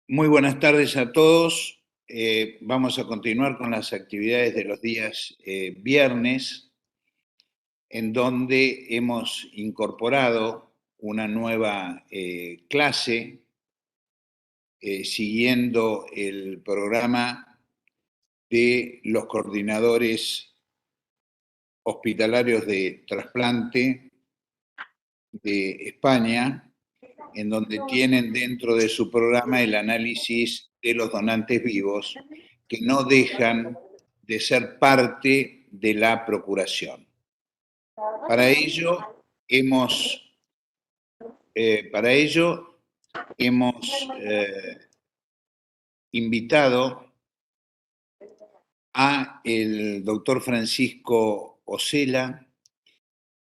Muy buenas tardes a todos. Vamos a continuar con las actividades de los días viernes, en donde hemos incorporado una nueva clase siguiendo el programa de los coordinadores hospitalarios de trasplante de España, en donde tienen dentro de su programa el análisis de los donantes vivos, que no dejan de ser parte de la procuración. Para ello hemos, para ello hemos invitado a el doctor Francisco Osela,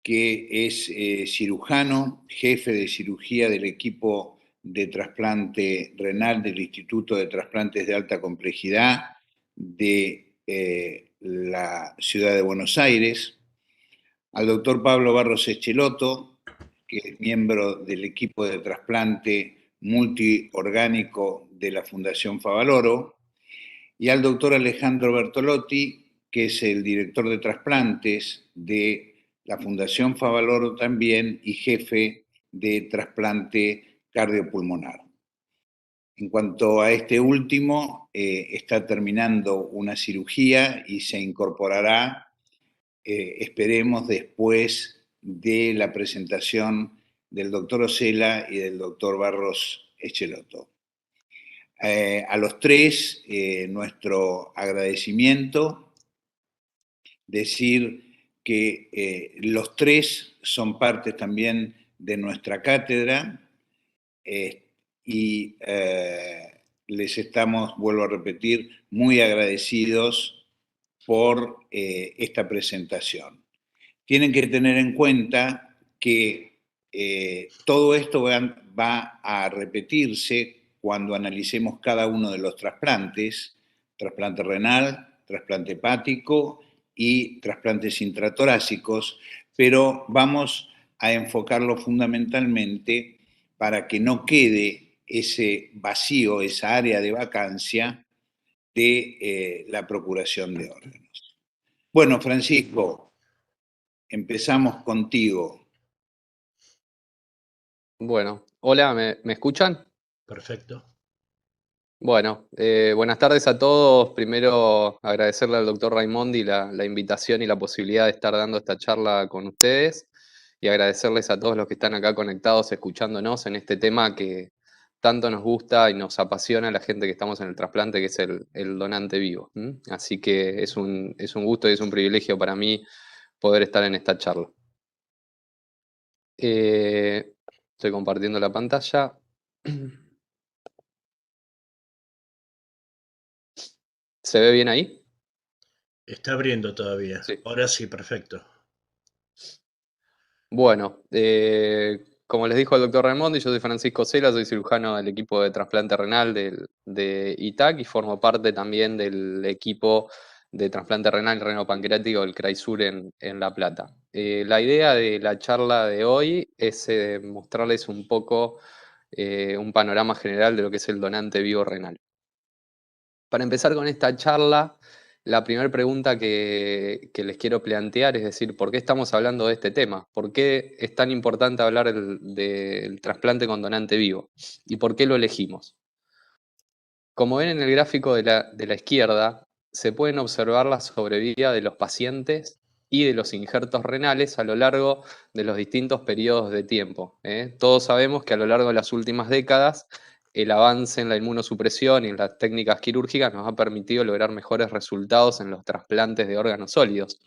que es cirujano, jefe de cirugía del equipo de trasplante renal del Instituto de Trasplantes de Alta Complejidad de la ciudad de Buenos Aires, al doctor Pablo Barros Echeloto, que es miembro del equipo de trasplante multiorgánico de la Fundación Favaloro, y al doctor Alejandro Bertolotti, que es el director de trasplantes de la Fundación Favaloro también y jefe de trasplante cardiopulmonar. En cuanto a este último, está terminando una cirugía y se incorporará, esperemos, después de la presentación del doctor Osela y del doctor Barros Echeloto. A los tres, nuestro agradecimiento, decir que los tres son parte también de nuestra cátedra y les estamos, vuelvo a repetir, muy agradecidos por esta presentación. Tienen que tener en cuenta que todo esto va a repetirse cuando analicemos cada uno de los trasplantes, trasplante renal, trasplante hepático y trasplantes intratorácicos, pero vamos a enfocarlo fundamentalmente para que no quede ese vacío, esa área de vacancia de la procuración de órganos. Bueno, Francisco, empezamos contigo. Bueno, hola, ¿me escuchan? Perfecto. Bueno, buenas tardes a todos. Primero agradecerle al doctor Raimondi la invitación y la posibilidad de estar dando esta charla con ustedes y agradecerles a todos los que están acá conectados, escuchándonos en este tema que tanto nos gusta y nos apasiona a la gente que estamos en el trasplante, que es el donante vivo. Así que es un gusto y es un privilegio para mí poder estar en esta charla. Estoy compartiendo la pantalla. ¿Se ve bien ahí? Está abriendo todavía. Sí. Ahora sí, perfecto. Bueno, como les dijo el doctor Raimondi, yo soy Francisco Cela, soy cirujano del equipo de trasplante renal de ITAC y formo parte también del equipo de trasplante renal y renopancreático del CRAISUR en La Plata. La idea de la charla de hoy es mostrarles un poco un panorama general de lo que es el donante vivo renal. Para empezar con esta charla, la primera pregunta que les quiero plantear es decir, ¿por qué estamos hablando de este tema? ¿Por qué es tan importante hablar del trasplante con donante vivo? ¿Y por qué lo elegimos? Como ven en el gráfico de la izquierda, se pueden observar la sobrevida de los pacientes y de los injertos renales a lo largo de los distintos periodos de tiempo. Todos sabemos que a lo largo de las últimas décadas el avance en la inmunosupresión y en las técnicas quirúrgicas nos ha permitido lograr mejores resultados en los trasplantes de órganos sólidos.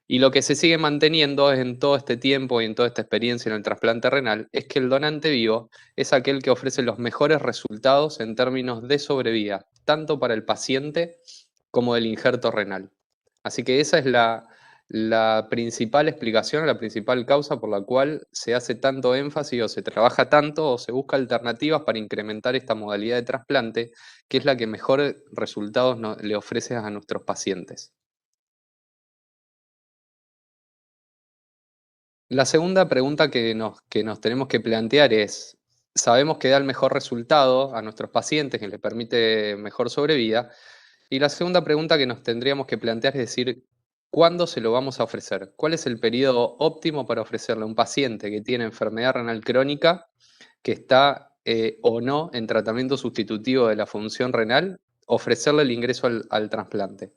Y lo que se sigue manteniendo en todo este tiempo y en toda esta experiencia en el trasplante renal es que el donante vivo es aquel que ofrece los mejores resultados en términos de sobrevida, tanto para el paciente como del injerto renal. Así que esa es la principal explicación, la principal causa por la cual se hace tanto énfasis o se trabaja tanto o se busca alternativas para incrementar esta modalidad de trasplante, que es la que mejores resultados le ofrece a nuestros pacientes. La segunda pregunta que nos tenemos que plantear es, sabemos que da el mejor resultado a nuestros pacientes, que les permite mejor sobrevida. Y la segunda pregunta que nos tendríamos que plantear es decir, ¿cuándo se lo vamos a ofrecer? ¿Cuál es el periodo óptimo para ofrecerle a un paciente que tiene enfermedad renal crónica, que está o no en tratamiento sustitutivo de la función renal, ofrecerle el ingreso al trasplante?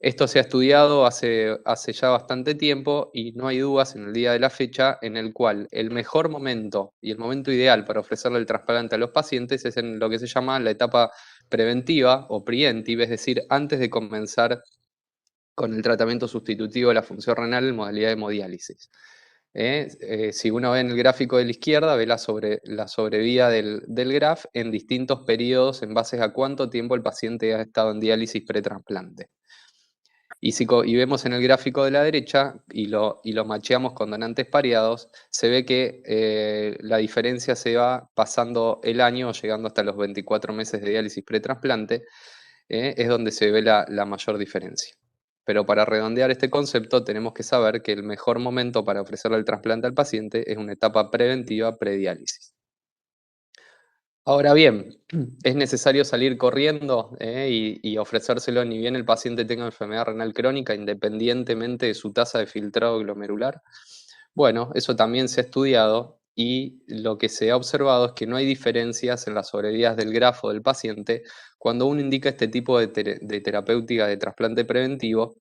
Esto se ha estudiado hace ya bastante tiempo y no hay dudas en el día de la fecha en el cual el mejor momento y el momento ideal para ofrecerle el trasplante a los pacientes es en lo que se llama la etapa preventiva o preventive, es decir, antes de comenzar con el tratamiento sustitutivo de la función renal en modalidad de hemodiálisis. Si uno ve en el gráfico de la izquierda, ve la sobrevida del graph en distintos periodos en base a cuánto tiempo el paciente ha estado en diálisis pretrasplante. Y vemos en el gráfico de la derecha y lo macheamos con donantes pareados, se ve que la diferencia se va pasando el año, llegando hasta los 24 meses de diálisis pretrasplante, es donde se ve la mayor diferencia. Pero para redondear este concepto tenemos que saber que el mejor momento para ofrecerle el trasplante al paciente es una etapa preventiva prediálisis. Ahora bien, es necesario salir corriendo y ofrecérselo ni bien el paciente tenga enfermedad renal crónica, independientemente de su tasa de filtrado glomerular. Bueno, eso también se ha estudiado y lo que se ha observado es que no hay diferencias en las sobrevidas del grafo del paciente cuando uno indica este tipo de terapéutica de trasplante preventivo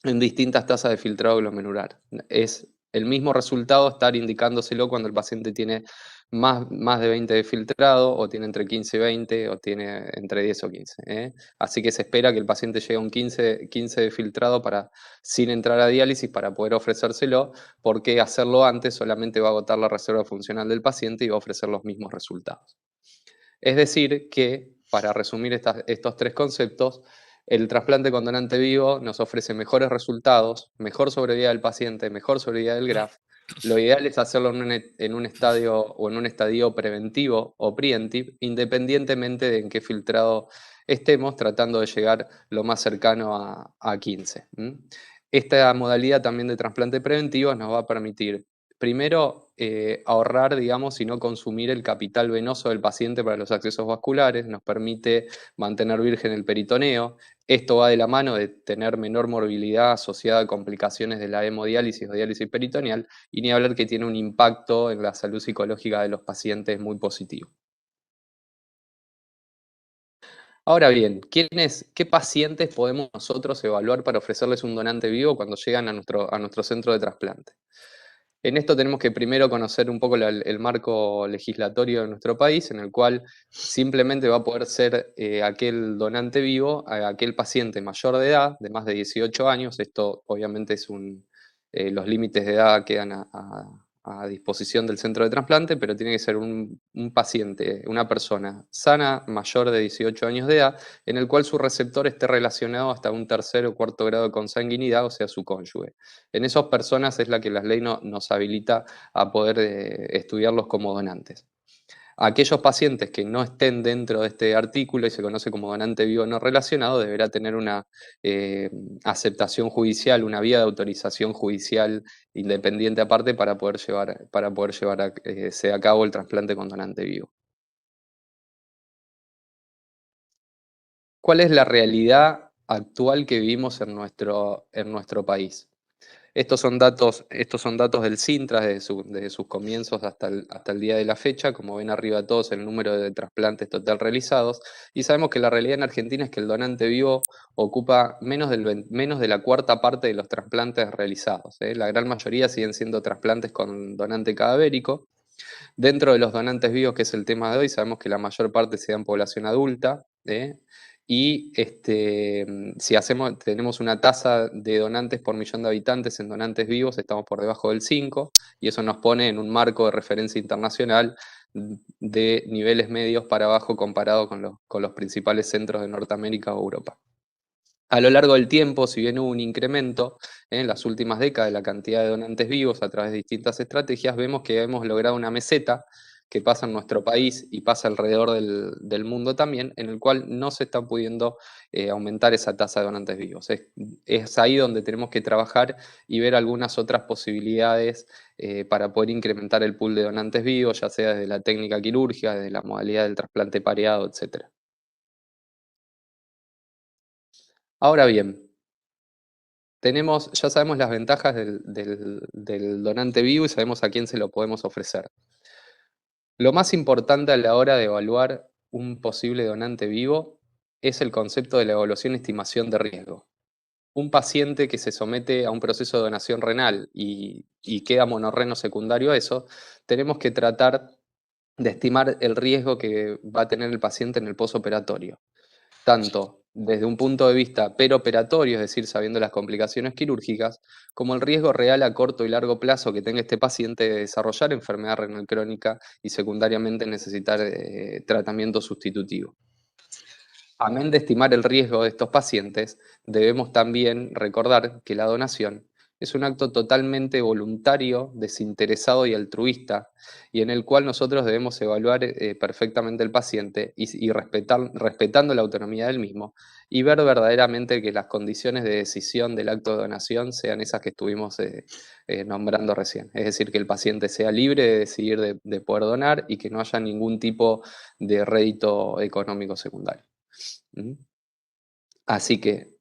en distintas tasas de filtrado glomerular. Es el mismo resultado estar indicándoselo cuando el paciente tiene más de 20 de filtrado, o tiene entre 15 y 20, o tiene entre 10 o 15. Así que se espera que el paciente llegue a un 15 de filtrado sin entrar a diálisis para poder ofrecérselo, porque hacerlo antes solamente va a agotar la reserva funcional del paciente y va a ofrecer los mismos resultados. Es decir que, para resumir estos tres conceptos, el trasplante con donante vivo nos ofrece mejores resultados, mejor sobrevida del paciente, mejor sobrevida del graft. Lo ideal es hacerlo en un estadio preventivo o preventive, independientemente de en qué filtrado estemos, tratando de llegar lo más cercano a 15. Esta modalidad también de trasplante preventivo nos va a permitir, primero, ahorrar, digamos, y no consumir el capital venoso del paciente para los accesos vasculares, nos permite mantener virgen el peritoneo. Esto va de la mano de tener menor morbilidad asociada a complicaciones de la hemodiálisis o diálisis peritoneal, y ni hablar que tiene un impacto en la salud psicológica de los pacientes muy positivo. Ahora bien, ¿qué pacientes podemos nosotros evaluar para ofrecerles un donante vivo cuando llegan a nuestro centro de trasplante? En esto tenemos que primero conocer un poco el marco legislatorio de nuestro país, en el cual simplemente va a poder ser aquel donante vivo, aquel paciente mayor de edad, de más de 18 años. Esto obviamente los límites de edad quedan a disposición del centro de trasplante, pero tiene que ser un paciente, una persona sana, mayor de 18 años de edad, en el cual su receptor esté relacionado hasta un tercer o cuarto grado de consanguinidad, o sea, su cónyuge. En esas personas es la que la ley nos habilita a poder estudiarlos como donantes. Aquellos pacientes que no estén dentro de este artículo y se conoce como donante vivo no relacionado, deberá tener una aceptación judicial, una vía de autorización judicial independiente aparte para poder llevar a cabo el trasplante con donante vivo. ¿Cuál es la realidad actual que vivimos en nuestro país? Estos son datos del Cintra desde sus comienzos hasta el día de la fecha. Como ven arriba todos, el número de trasplantes total realizados. Y sabemos que la realidad en Argentina es que el donante vivo ocupa menos de la cuarta parte de los trasplantes realizados. La gran mayoría siguen siendo trasplantes con donante cadavérico. Dentro de los donantes vivos, que es el tema de hoy, sabemos que la mayor parte se da en población adulta. Y si tenemos una tasa de donantes por millón de habitantes en donantes vivos, estamos por debajo del 5, y eso nos pone en un marco de referencia internacional de niveles medios para abajo comparado con los principales centros de Norteamérica o Europa. A lo largo del tiempo, si bien hubo un incremento en las últimas décadas de la cantidad de donantes vivos a través de distintas estrategias, vemos que hemos logrado una meseta que pasa en nuestro país y pasa alrededor del mundo también, en el cual no se está pudiendo aumentar esa tasa de donantes vivos. Es ahí donde tenemos que trabajar y ver algunas otras posibilidades para poder incrementar el pool de donantes vivos, ya sea desde la técnica quirúrgica, desde la modalidad del trasplante pareado, etc. Ahora bien, ya sabemos las ventajas del donante vivo y sabemos a quién se lo podemos ofrecer. Lo más importante a la hora de evaluar un posible donante vivo es el concepto de la evaluación y estimación de riesgo. Un paciente que se somete a un proceso de donación renal y queda monorreno secundario a eso, tenemos que tratar de estimar el riesgo que va a tener el paciente en el posoperatorio, tanto desde un punto de vista peroperatorio, es decir, sabiendo las complicaciones quirúrgicas, como el riesgo real a corto y largo plazo que tenga este paciente de desarrollar enfermedad renal crónica y secundariamente necesitar tratamiento sustitutivo. Amén de estimar el riesgo de estos pacientes, debemos también recordar que la donación es un acto totalmente voluntario, desinteresado y altruista, y en el cual nosotros debemos evaluar perfectamente el paciente y respetando la autonomía del mismo, y ver verdaderamente que las condiciones de decisión del acto de donación sean esas que estuvimos nombrando recién. Es decir, que el paciente sea libre de decidir de poder donar y que no haya ningún tipo de rédito económico secundario. Así que,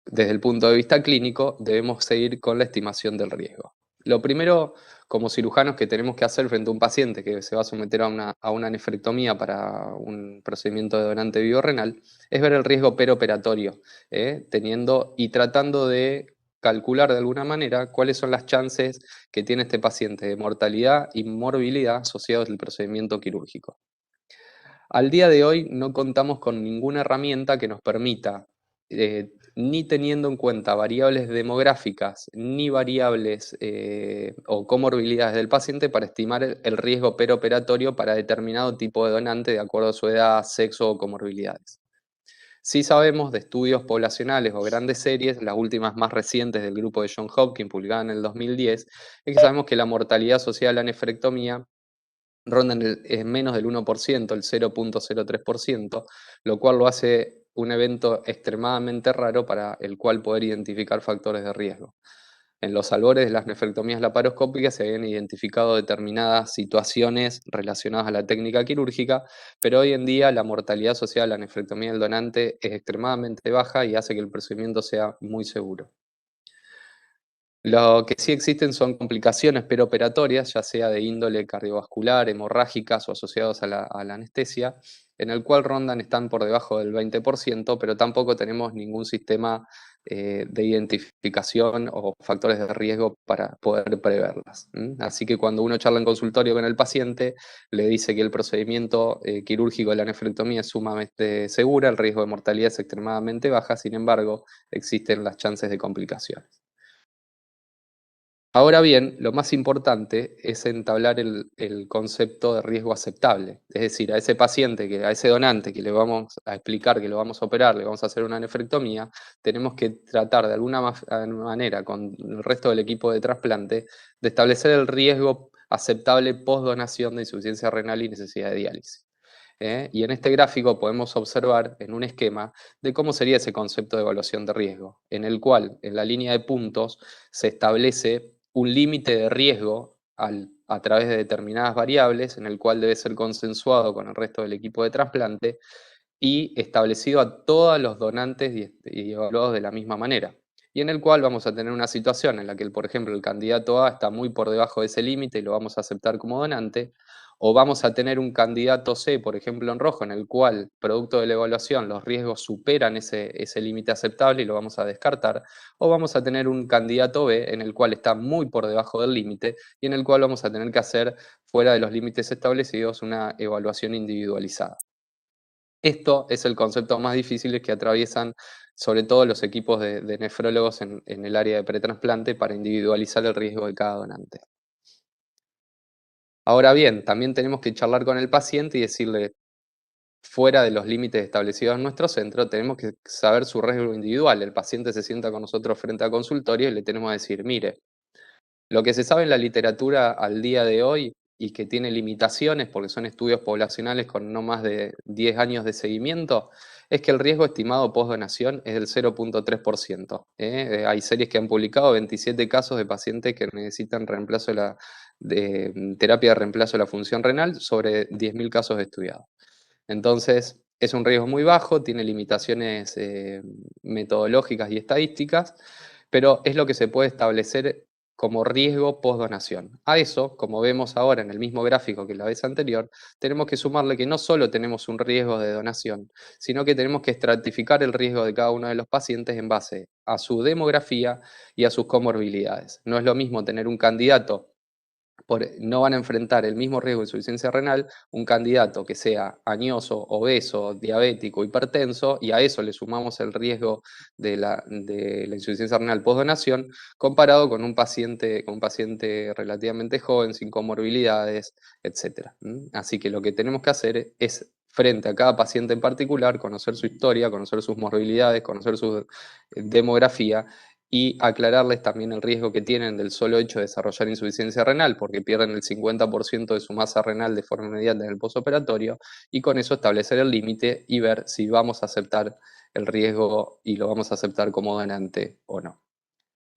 desde el punto de vista clínico, debemos seguir con la estimación del riesgo. Lo primero, como cirujanos, que tenemos que hacer frente a un paciente que se va a someter a una nefrectomía para un procedimiento de donante vivo renal, es ver el riesgo peroperatorio, teniendo y tratando de calcular de alguna manera cuáles son las chances que tiene este paciente de mortalidad y morbilidad asociados al procedimiento quirúrgico. Al día de hoy no contamos con ninguna herramienta que nos permita, ni teniendo en cuenta variables demográficas, ni variables o comorbilidades del paciente para estimar el riesgo peroperatorio para determinado tipo de donante de acuerdo a su edad, sexo o comorbilidades. Sí sabemos de estudios poblacionales o grandes series, las últimas más recientes del grupo de John Hopkins, publicada en el 2010, es que sabemos que la mortalidad asociada a la nefrectomía rondan menos del 1%, el 0.03%, lo cual lo hace un evento extremadamente raro para el cual poder identificar factores de riesgo. En los albores de las nefrectomías laparoscópicas se habían identificado determinadas situaciones relacionadas a la técnica quirúrgica, pero hoy en día la mortalidad asociada a la nefrectomía del donante es extremadamente baja y hace que el procedimiento sea muy seguro. Lo que sí existen son complicaciones perioperatorias, ya sea de índole cardiovascular, hemorrágicas o asociados a la anestesia, en el cual están por debajo del 20%, pero tampoco tenemos ningún sistema de identificación o factores de riesgo para poder preverlas. Así que cuando uno charla en consultorio con el paciente, le dice que el procedimiento quirúrgico de la nefrectomía es sumamente segura, el riesgo de mortalidad es extremadamente baja, sin embargo, existen las chances de complicaciones. Ahora bien, lo más importante es entablar el concepto de riesgo aceptable. Es decir, a ese paciente, a ese donante que le vamos a explicar que lo vamos a operar, le vamos a hacer una nefrectomía, tenemos que tratar de alguna manera con el resto del equipo de trasplante de establecer el riesgo aceptable post-donación de insuficiencia renal y necesidad de diálisis. Y en este gráfico podemos observar en un esquema de cómo sería ese concepto de evaluación de riesgo, en el cual en la línea de puntos se establece un límite de riesgo a través de determinadas variables, en el cual debe ser consensuado con el resto del equipo de trasplante y establecido a todos los donantes y evaluados de la misma manera. Y en el cual vamos a tener una situación en la que, por ejemplo, el candidato A está muy por debajo de ese límite y lo vamos a aceptar como donante, o vamos a tener un candidato C, por ejemplo, en rojo, en el cual, producto de la evaluación, los riesgos superan ese límite aceptable y lo vamos a descartar, o vamos a tener un candidato B, en el cual está muy por debajo del límite y en el cual vamos a tener que hacer, fuera de los límites establecidos, una evaluación individualizada. Esto es el concepto más difícil que atraviesan sobre todo los equipos de nefrólogos en el área de pretrasplante para individualizar el riesgo de cada donante. Ahora bien, también tenemos que charlar con el paciente y decirle, fuera de los límites establecidos en nuestro centro, tenemos que saber su riesgo individual. El paciente se sienta con nosotros frente al consultorio y le tenemos que decir, mire, lo que se sabe en la literatura al día de hoy y que tiene limitaciones porque son estudios poblacionales con no más de 10 años de seguimiento, es que el riesgo estimado post-donación es del 0.3%. Hay series que han publicado 27 casos de pacientes que necesitan reemplazo de terapia de reemplazo de la función renal sobre 10.000 casos estudiados. Entonces, es un riesgo muy bajo, tiene limitaciones metodológicas y estadísticas, pero es lo que se puede establecer como riesgo post-donación. A eso, como vemos ahora en el mismo gráfico que la vez anterior, tenemos que sumarle que no solo tenemos un riesgo de donación, sino que tenemos que estratificar el riesgo de cada uno de los pacientes en base a su demografía y a sus comorbilidades. No es lo mismo tener un candidato no van a enfrentar el mismo riesgo de insuficiencia renal un candidato que sea añoso, obeso, diabético, hipertenso, y a eso le sumamos el riesgo de la insuficiencia renal postdonación, comparado con un paciente relativamente joven, sin comorbilidades, etc. Así que lo que tenemos que hacer es, frente a cada paciente en particular, conocer su historia, conocer sus morbilidades, conocer su demografía, y aclararles también el riesgo que tienen del solo hecho de desarrollar insuficiencia renal, porque pierden el 50% de su masa renal de forma inmediata en el posoperatorio, y con eso establecer el límite y ver si vamos a aceptar el riesgo y lo vamos a aceptar como donante o no.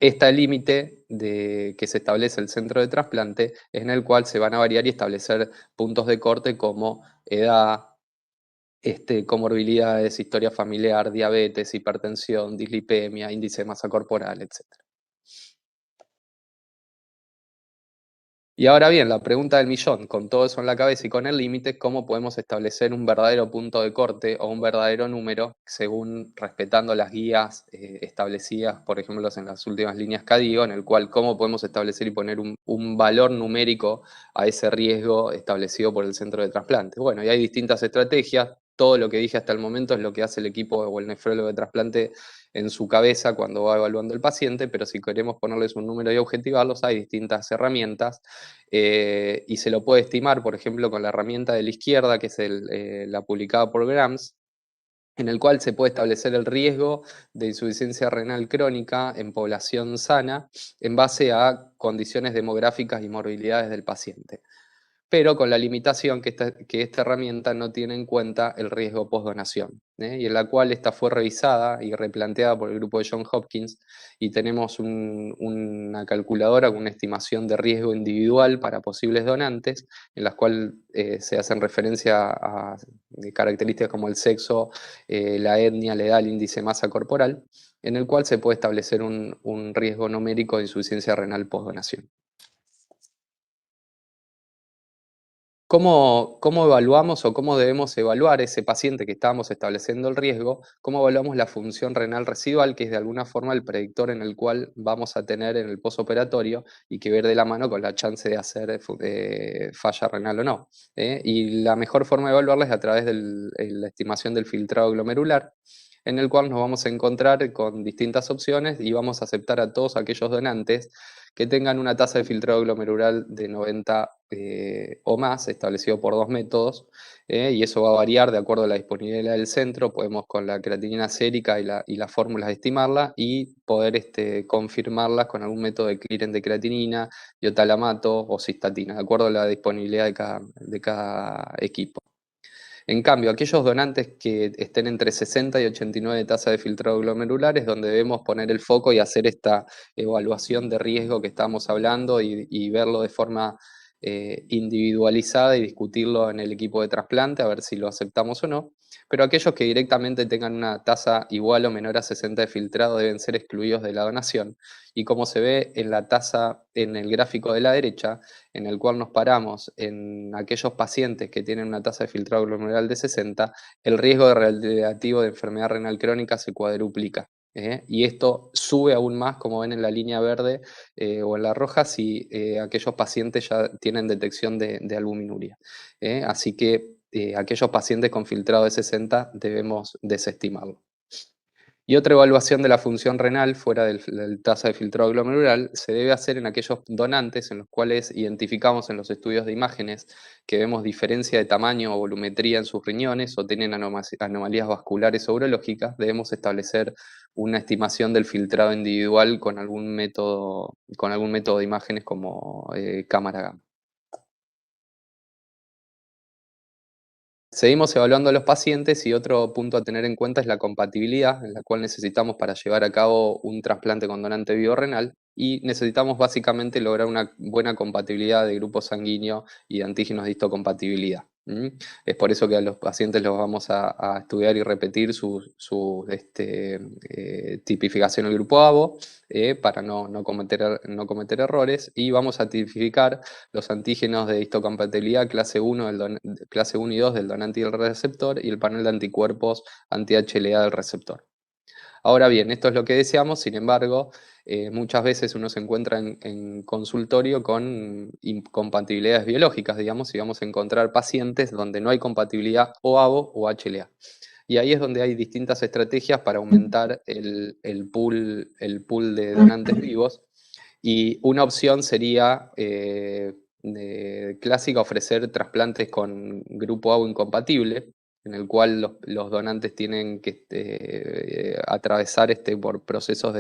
Este límite que se establece el centro de trasplante es en el cual se van a variar y establecer puntos de corte como edad, comorbilidades, historia familiar, diabetes, hipertensión, dislipemia, índice de masa corporal, etc. Y ahora bien, la pregunta del millón, con todo eso en la cabeza y con el límite, ¿cómo podemos establecer un verdadero punto de corte o un verdadero número según respetando las guías establecidas, por ejemplo, en las últimas líneas CADIGO, en el cual cómo podemos establecer y poner un valor numérico a ese riesgo establecido por el centro de trasplante? Bueno, y hay distintas estrategias. Todo lo que dije hasta el momento es lo que hace el equipo o el nefrólogo de trasplante en su cabeza cuando va evaluando el paciente, pero si queremos ponerles un número y objetivarlos, hay distintas herramientas y se lo puede estimar, por ejemplo, con la herramienta de la izquierda, que es la publicada por Grams, en el cual se puede establecer el riesgo de insuficiencia renal crónica en población sana en base a condiciones demográficas y morbilidades del paciente, pero con la limitación que esta herramienta no tiene en cuenta el riesgo postdonación, y en la cual esta fue revisada y replanteada por el grupo de Johns Hopkins, y tenemos una calculadora con una estimación de riesgo individual para posibles donantes, en las cuales se hacen referencia a características como el sexo, la etnia, la edad, el índice de masa corporal, en el cual se puede establecer un riesgo numérico de insuficiencia renal postdonación. ¿Cómo evaluamos o cómo debemos evaluar ese paciente que estábamos estableciendo el riesgo? ¿Cómo evaluamos la función renal residual, que es de alguna forma el predictor en el cual vamos a tener en el posoperatorio y que ver de la mano con la chance de hacer falla renal o no? Y la mejor forma de evaluarla es a través de la estimación del filtrado glomerular, en el cual nos vamos a encontrar con distintas opciones y vamos a aceptar a todos aquellos donantes que tengan una tasa de filtrado glomerular de 90 o más, establecido por dos métodos, y eso va a variar de acuerdo a la disponibilidad del centro. Podemos con la creatinina sérica y las fórmulas estimarla y poder confirmarlas con algún método de clearance de creatinina, iotalamato o cistatina, de acuerdo a la disponibilidad de cada equipo. En cambio, aquellos donantes que estén entre 60 y 89 de tasa de filtrado glomerular es donde debemos poner el foco y hacer esta evaluación de riesgo que estamos hablando y verlo de forma individualizada y discutirlo en el equipo de trasplante a ver si lo aceptamos o no. Pero aquellos que directamente tengan una tasa igual o menor a 60 de filtrado deben ser excluidos de la donación. Y como se ve en la tasa en el gráfico de la derecha, en el cual nos paramos en aquellos pacientes que tienen una tasa de filtrado glomerular de 60, el riesgo relativo de enfermedad renal crónica se cuadruplica. Y esto sube aún más, como ven en la línea verde o en la roja, si aquellos pacientes ya tienen detección de albuminuria. Así que aquellos pacientes con filtrado de 60 debemos desestimarlo. Y otra evaluación de la función renal fuera del tasa de filtrado glomerular se debe hacer en aquellos donantes en los cuales identificamos en los estudios de imágenes que vemos diferencia de tamaño o volumetría en sus riñones o tienen anomalías vasculares o urológicas. Debemos establecer una estimación del filtrado individual con algún método de imágenes como cámara gamma. Seguimos evaluando a los pacientes y otro punto a tener en cuenta es la compatibilidad, en la cual necesitamos para llevar a cabo un trasplante con donante vivo renal, y necesitamos básicamente lograr una buena compatibilidad de grupo sanguíneo y de antígenos de histocompatibilidad. Es por eso que a los pacientes los vamos a estudiar y repetir su tipificación del grupo ABO para no cometer errores, y vamos a tipificar los antígenos de histocompatibilidad clase 1 y 2 del donante y el receptor, y el panel de anticuerpos anti-HLA del receptor. Ahora bien, esto es lo que deseamos, sin embargo, muchas veces uno se encuentra en consultorio con incompatibilidades biológicas, digamos, y vamos a encontrar pacientes donde no hay compatibilidad o ABO o HLA. Y ahí es donde hay distintas estrategias para aumentar el pool de donantes vivos. Y una opción sería clásica, ofrecer trasplantes con grupo ABO incompatible, en el cual los donantes tienen que atravesar por procesos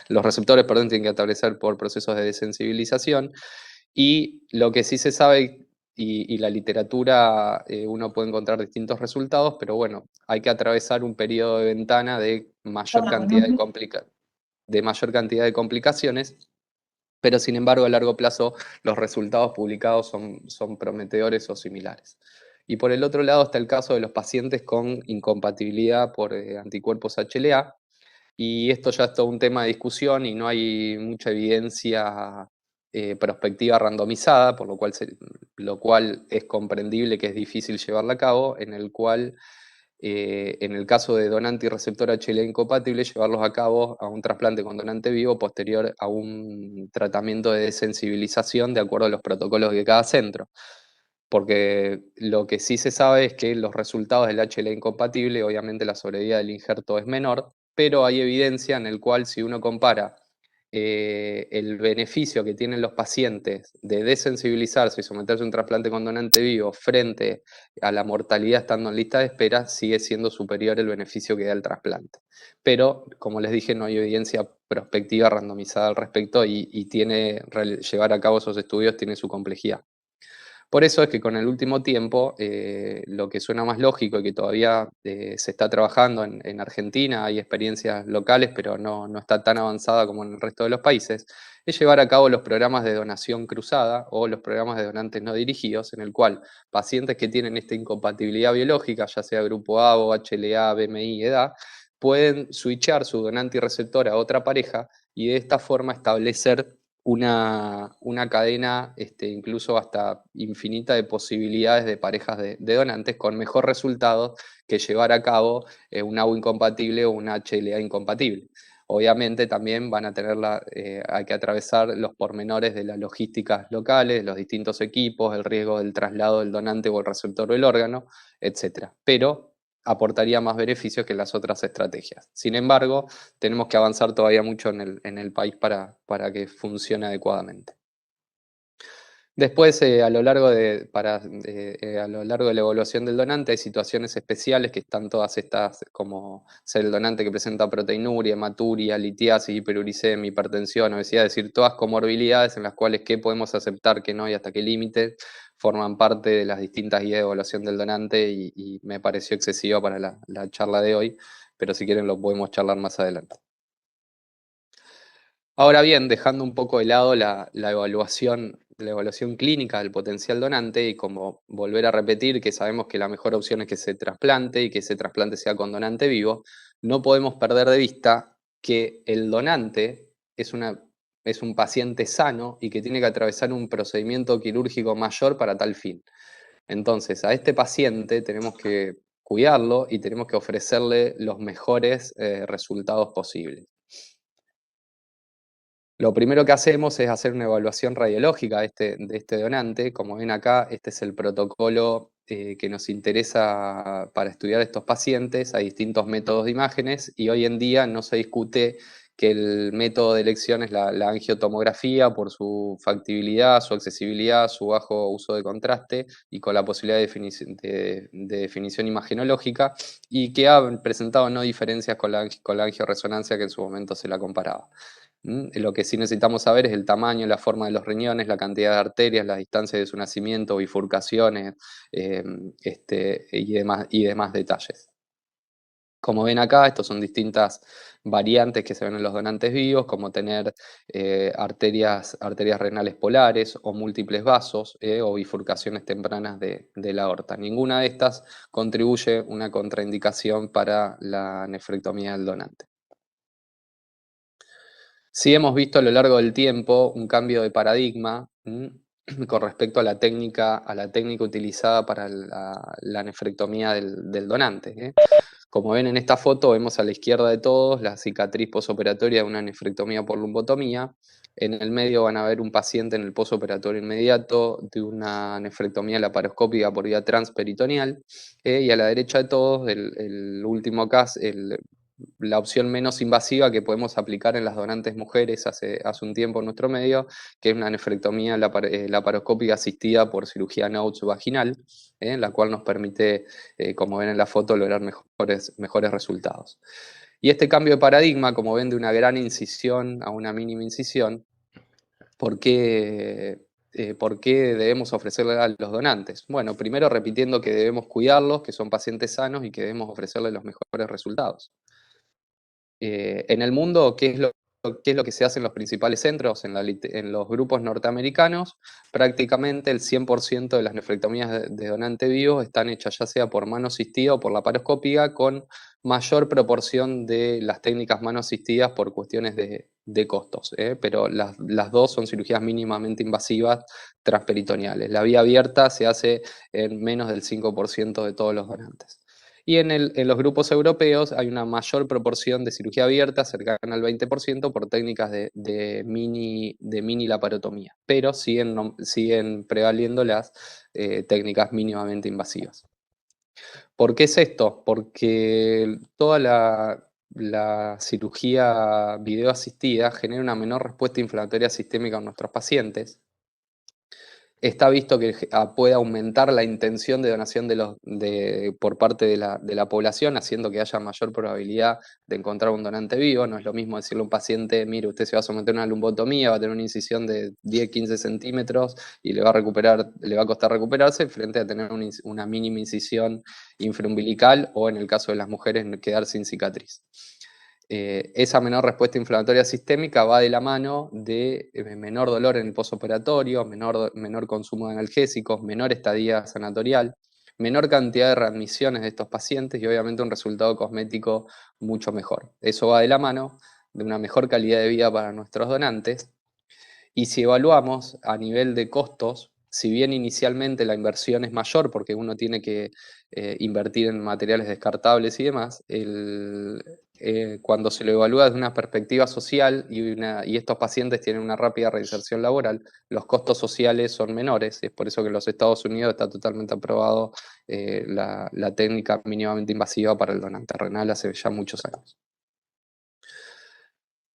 los receptores, perdón, tienen que atravesar por procesos de desensibilización. Y lo que sí se sabe, y la literatura, uno puede encontrar distintos resultados, pero bueno, hay que atravesar un periodo de ventana de mayor cantidad de complicaciones, pero sin embargo a largo plazo los resultados publicados son prometedores o similares. Y por el otro lado está el caso de los pacientes con incompatibilidad por anticuerpos HLA, y esto ya es todo un tema de discusión y no hay mucha evidencia prospectiva randomizada, por lo cual es comprendible que es difícil llevarla a cabo, en el caso de donante y receptor HLA incompatible, llevarlos a cabo a un trasplante con donante vivo posterior a un tratamiento de desensibilización de acuerdo a los protocolos de cada centro. Porque lo que sí se sabe es que los resultados del HLA incompatible, obviamente la sobrevida del injerto es menor, pero hay evidencia en el cual si uno compara el beneficio que tienen los pacientes de desensibilizarse y someterse a un trasplante con donante vivo frente a la mortalidad estando en lista de espera, sigue siendo superior el beneficio que da el trasplante. Pero, como les dije, no hay evidencia prospectiva randomizada al respecto, y llevar a cabo esos estudios tiene su complejidad. Por eso es que con el último tiempo, lo que suena más lógico y que todavía se está trabajando en Argentina, hay experiencias locales, pero no está tan avanzada como en el resto de los países, es llevar a cabo los programas de donación cruzada o los programas de donantes no dirigidos, en el cual pacientes que tienen esta incompatibilidad biológica, ya sea grupo ABO, HLA, BMI, edad, pueden switchar su donante y receptor a otra pareja y de esta forma establecer una cadena incluso hasta infinita de posibilidades de parejas de donantes con mejor resultado que llevar a cabo un ABO incompatible o una HLA incompatible. Obviamente también van a hay que atravesar los pormenores de las logísticas locales, los distintos equipos, el riesgo del traslado del donante o el receptor del órgano, etc. Pero aportaría más beneficios que las otras estrategias. Sin embargo, tenemos que avanzar todavía mucho en el país para que funcione adecuadamente. Después, a lo largo de la evaluación del donante, hay situaciones especiales que están todas estas, como ser el donante que presenta proteinuria, hematuria, litiasis, hiperuricemia, hipertensión, obesidad, es decir, todas comorbilidades en las cuales qué podemos aceptar, qué no y hasta qué límite forman parte de las distintas guías de evaluación del donante, y me pareció excesivo para la charla de hoy, pero si quieren lo podemos charlar más adelante. Ahora bien, dejando un poco de lado la evaluación clínica del potencial donante, y como volver a repetir que sabemos que la mejor opción es que se trasplante y que ese trasplante sea con donante vivo, no podemos perder de vista que el donante es un paciente sano y que tiene que atravesar un procedimiento quirúrgico mayor para tal fin. Entonces, a este paciente tenemos que cuidarlo y tenemos que ofrecerle los mejores resultados posibles. Lo primero que hacemos es hacer una evaluación radiológica de este donante. Como ven acá, este es el protocolo que nos interesa para estudiar estos pacientes. Hay distintos métodos de imágenes y hoy en día no se discute que el método de elección es la angiotomografía por su factibilidad, su accesibilidad, su bajo uso de contraste y con la posibilidad de definición imagenológica, y que ha presentado no diferencias con la angioresonancia que en su momento se la comparaba. Lo que sí necesitamos saber es el tamaño, la forma de los riñones, la cantidad de arterias, la distancia de su nacimiento, bifurcaciones y demás detalles. Como ven acá, estos son distintas variantes que se ven en los donantes vivos, como tener arterias renales polares o múltiples vasos o bifurcaciones tempranas de la aorta. Ninguna de estas contribuye una contraindicación para la nefrectomía del donante. Sí hemos visto a lo largo del tiempo un cambio de paradigma con respecto a la técnica utilizada para la nefrectomía del donante. Como ven en esta foto, vemos a la izquierda de todos la cicatriz posoperatoria de una nefrectomía por lumbotomía. En el medio van a ver un paciente en el posoperatorio inmediato de una nefrectomía laparoscópica por vía transperitoneal. Y a la derecha de todos, el último caso, la opción menos invasiva que podemos aplicar en las donantes mujeres hace un tiempo en nuestro medio, que es una nefrectomía laparoscópica asistida por cirugía Notes vaginal, la cual nos permite, como ven en la foto, lograr mejores resultados. Y este cambio de paradigma, como ven, de una gran incisión a una mínima incisión, ¿por qué debemos ofrecerle a los donantes? Bueno, primero repitiendo que debemos cuidarlos, que son pacientes sanos y que debemos ofrecerles los mejores resultados. En el mundo, ¿qué es lo que se hace en los principales centros? En los grupos norteamericanos, prácticamente el 100% de las nefrectomías de donante vivo están hechas ya sea por mano asistida o por laparoscópica, con mayor proporción de las técnicas mano asistidas por cuestiones de costos, pero las dos son cirugías mínimamente invasivas transperitoneales. La vía abierta se hace en menos del 5% de todos los donantes. Y en los grupos europeos hay una mayor proporción de cirugía abierta, cercana al 20%, por técnicas de mini laparotomía, pero siguen prevaliendo las técnicas mínimamente invasivas. ¿Por qué es esto? Porque toda la cirugía videoasistida genera una menor respuesta inflamatoria sistémica en nuestros pacientes. Está visto que puede aumentar la intención de donación por parte de la población, haciendo que haya mayor probabilidad de encontrar un donante vivo. No es lo mismo decirle a un paciente, mire, usted se va a someter a una lumbotomía, va a tener una incisión de 10-15 centímetros y le va a costar recuperarse, frente a tener una mínima incisión infraumbilical o, en el caso de las mujeres, quedar sin cicatriz. Esa menor respuesta inflamatoria sistémica va de la mano de menor dolor en el posoperatorio, menor consumo de analgésicos, menor estadía sanatorial, menor cantidad de readmisiones de estos pacientes y obviamente un resultado cosmético mucho mejor. Eso va de la mano de una mejor calidad de vida para nuestros donantes. Y si evaluamos a nivel de costos, si bien inicialmente la inversión es mayor porque uno tiene que invertir en materiales descartables y demás, cuando se lo evalúa desde una perspectiva social y estos pacientes tienen una rápida reinserción laboral, los costos sociales son menores. Es por eso que en los Estados Unidos está totalmente aprobado la técnica mínimamente invasiva para el donante renal hace ya muchos años.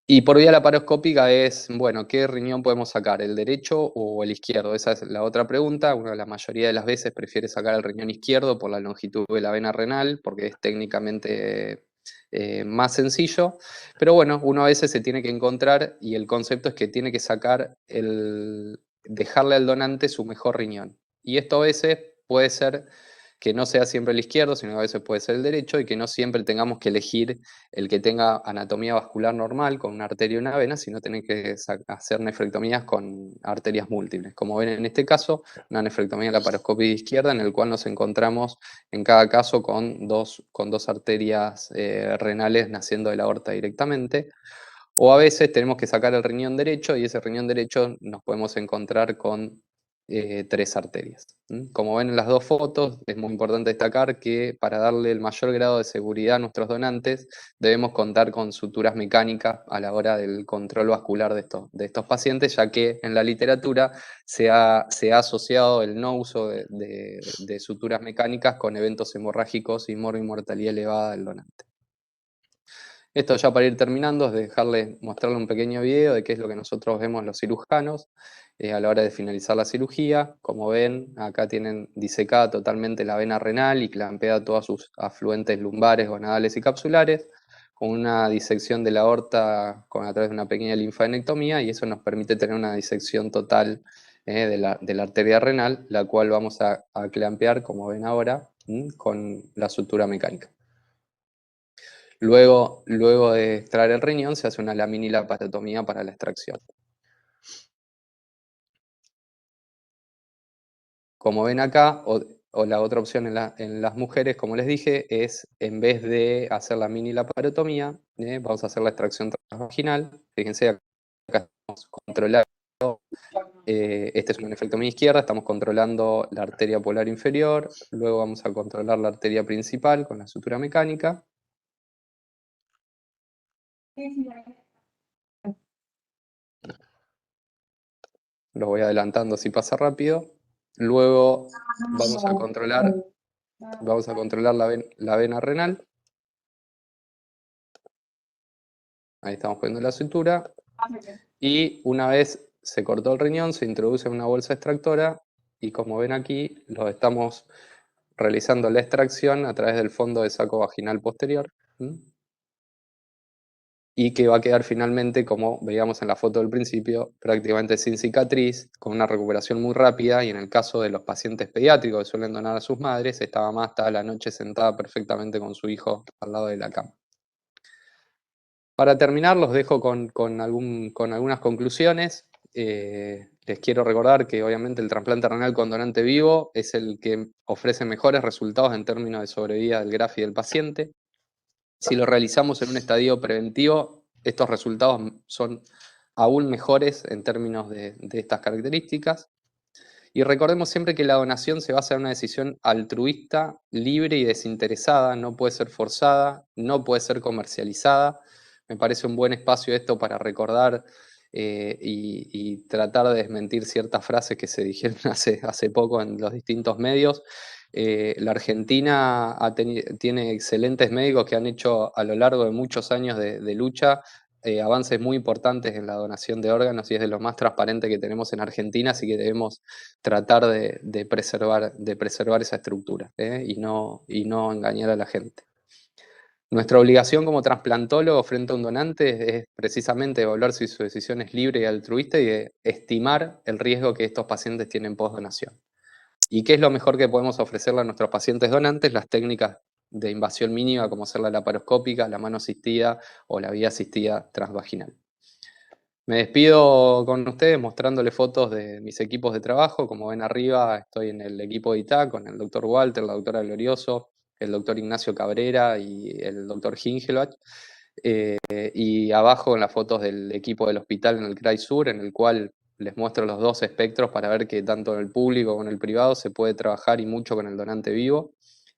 Y por vía laparoscópica es, bueno, ¿qué riñón podemos sacar? ¿El derecho o el izquierdo? Esa es la otra pregunta. La mayoría de las veces prefiere sacar el riñón izquierdo por la longitud de la vena renal, porque es técnicamente más sencillo. Pero bueno, uno a veces se tiene que encontrar, y el concepto es que tiene que dejarle al donante su mejor riñón. Y esto a veces puede ser que no sea siempre el izquierdo, sino que a veces puede ser el derecho, y que no siempre tengamos que elegir el que tenga anatomía vascular normal, con una arteria y una vena, sino tener que hacer nefrectomías con arterias múltiples. Como ven en este caso, una nefrectomía laparoscópica izquierda, en el cual nos encontramos en cada caso con dos arterias renales naciendo de la aorta directamente. O a veces tenemos que sacar el riñón derecho, y ese riñón derecho nos podemos encontrar con 3 arterias. Como ven en las dos fotos, es muy importante destacar que para darle el mayor grado de seguridad a nuestros donantes, debemos contar con suturas mecánicas a la hora del control vascular de estos pacientes, ya que en la literatura se ha asociado el no uso de suturas mecánicas con eventos hemorrágicos y mortalidad elevada del donante. Esto ya para ir terminando es mostrarle un pequeño video de qué es lo que nosotros vemos los cirujanos a la hora de finalizar la cirugía. Como ven, acá tienen disecada totalmente la vena renal y clampeada todas sus afluentes lumbares, gonadales y capsulares. una disección de la aorta a través de una pequeña linfadenectomía, y eso nos permite tener una disección total de la arteria renal, la cual vamos a clampear, como ven ahora, con la sutura mecánica. Luego de extraer el riñón, se hace una laminilaparotomía para la extracción. Como ven acá, o la otra opción en las mujeres, como les dije, es en vez de hacer la mini laparotomía, vamos a hacer la extracción transvaginal. Fíjense, acá estamos controlando, este es un efecto izquierda, estamos controlando la arteria polar inferior, luego vamos a controlar la arteria principal con la sutura mecánica. Lo voy adelantando si pasa rápido. Luego vamos a controlar la vena renal. Ahí estamos poniendo la sutura. Y una vez se cortó el riñón, se introduce una bolsa extractora y, como ven aquí, lo estamos realizando la extracción a través del fondo de saco vaginal posterior. Y que va a quedar finalmente, como veíamos en la foto del principio, prácticamente sin cicatriz, con una recuperación muy rápida, y en el caso de los pacientes pediátricos que suelen donar a sus madres, esta mamá está a la noche sentada perfectamente con su hijo al lado de la cama. Para terminar, los dejo con algunas conclusiones. Les quiero recordar que obviamente el trasplante renal con donante vivo es el que ofrece mejores resultados en términos de sobrevida del GRAF y del paciente. Si lo realizamos en un estadio preventivo, estos resultados son aún mejores en términos de estas características. Y recordemos siempre que la donación se basa en una decisión altruista, libre y desinteresada, no puede ser forzada, no puede ser comercializada. Me parece un buen espacio esto para recordar y tratar de desmentir ciertas frases que se dijeron hace poco en los distintos medios. La Argentina tiene excelentes médicos que han hecho a lo largo de muchos años de lucha avances muy importantes en la donación de órganos, y es de lo más transparente que tenemos en Argentina, así que debemos tratar de preservar esa estructura y no engañar a la gente. Nuestra obligación como trasplantólogo frente a un donante es precisamente evaluar si su decisión es libre y altruista y de estimar el riesgo que estos pacientes tienen post-donación. ¿Y qué es lo mejor que podemos ofrecerle a nuestros pacientes donantes? Las técnicas de invasión mínima, como ser la laparoscópica, la mano asistida o la vía asistida transvaginal. Me despido con ustedes mostrándoles fotos de mis equipos de trabajo. Como ven arriba, estoy en el equipo de ITAC con el doctor Walter, la doctora Glorioso, el doctor Ignacio Cabrera y el doctor Hingelbach. Y abajo en las fotos del equipo del hospital en el CRAI Sur, en el cual les muestro los dos espectros para ver que tanto en el público como en el privado se puede trabajar, y mucho, con el donante vivo.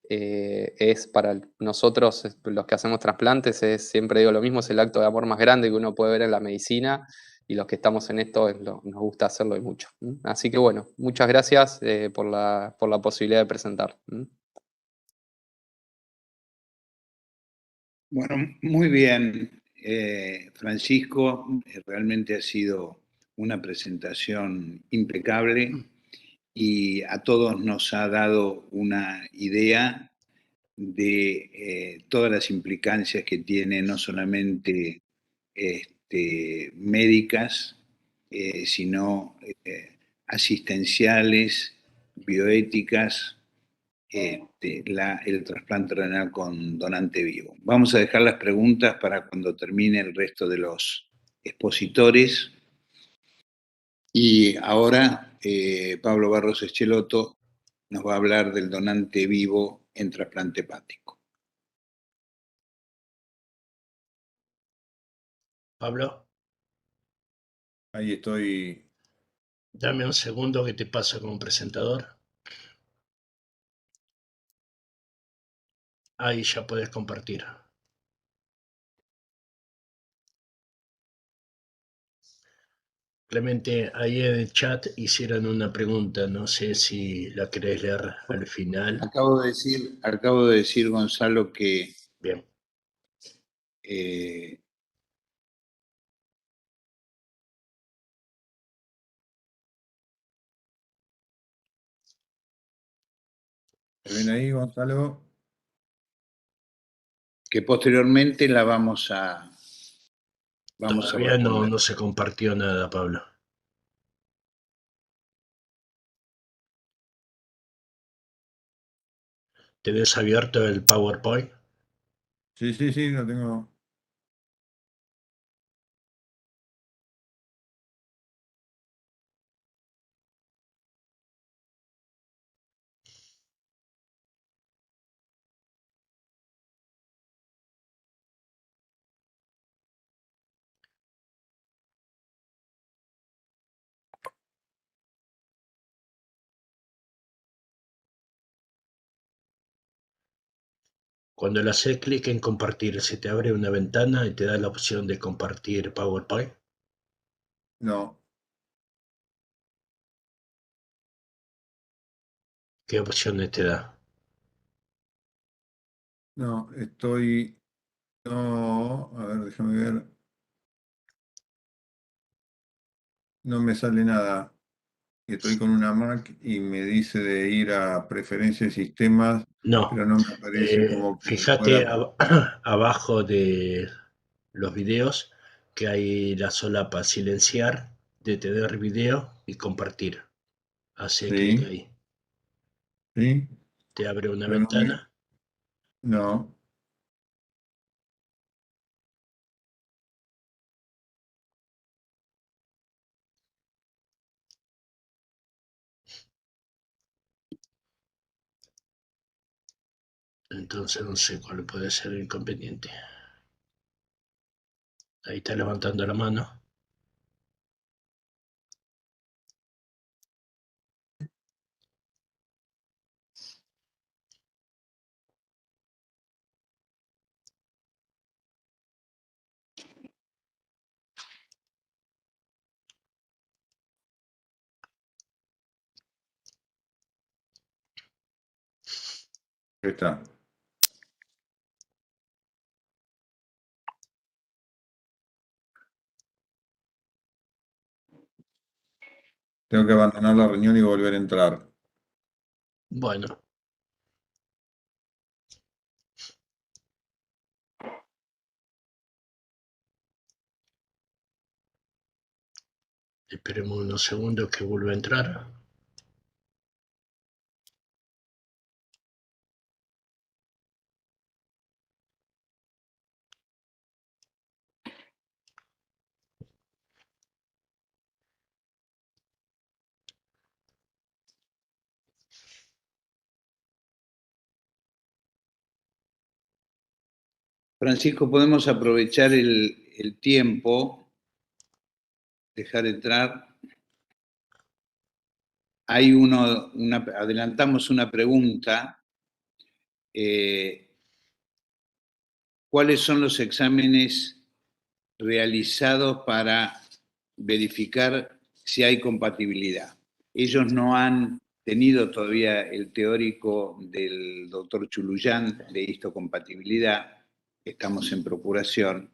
Es para nosotros, los que hacemos trasplantes, siempre digo lo mismo, es el acto de amor más grande que uno puede ver en la medicina, y los que estamos en esto nos gusta hacerlo y mucho. Así que bueno, muchas gracias por la posibilidad de presentar. Bueno, muy bien, Francisco, realmente ha sido una presentación impecable y a todos nos ha dado una idea de todas las implicancias que tiene, no solamente médicas, sino asistenciales, bioéticas, el trasplante renal con donante vivo. Vamos a dejar las preguntas para cuando termine el resto de los expositores. Y ahora Pablo Barros Eschelotto nos va a hablar del donante vivo en trasplante hepático. Pablo, Ahí estoy. dame un segundo que te paso con un presentador. Ahí ya puedes compartir. Clemente, ahí en el chat hicieron una pregunta, no sé si la querés leer al final. Acabo de decir, Gonzalo, que Bien. ¿Me ven ahí, Gonzalo? que posteriormente la vamos a Todavía no, responder. no se compartió nada, Pablo. ¿Tenés abierto el PowerPoint? Sí, sí, sí, lo tengo. Cuando le haces clic en compartir, se te abre una ventana y te da la opción de compartir PowerPoint. No, ¿Qué opciones te da? no, estoy. No, a ver, déjame ver. No me sale nada. Estoy con una Mac y me dice de ir a preferencias de sistemas, No. pero no me aparece como que Fíjate pueda. abajo de los videos que hay la solapa silenciar, detener video y compartir. Hace clic Sí, ahí. sí, Te abre una pero no me. ventana. No, Entonces no sé cuál puede ser el inconveniente. Ahí está levantando la mano. ahí está. Tengo que abandonar la reunión y volver a entrar. Bueno, esperemos unos segundos que vuelva a entrar. Francisco, podemos aprovechar el tiempo, dejar entrar. Hay adelantamos una pregunta. ¿Cuáles son los exámenes realizados para verificar si hay compatibilidad? Ellos no han tenido todavía el teórico del doctor Chuluyán de histocompatibilidad. Estamos en procuración.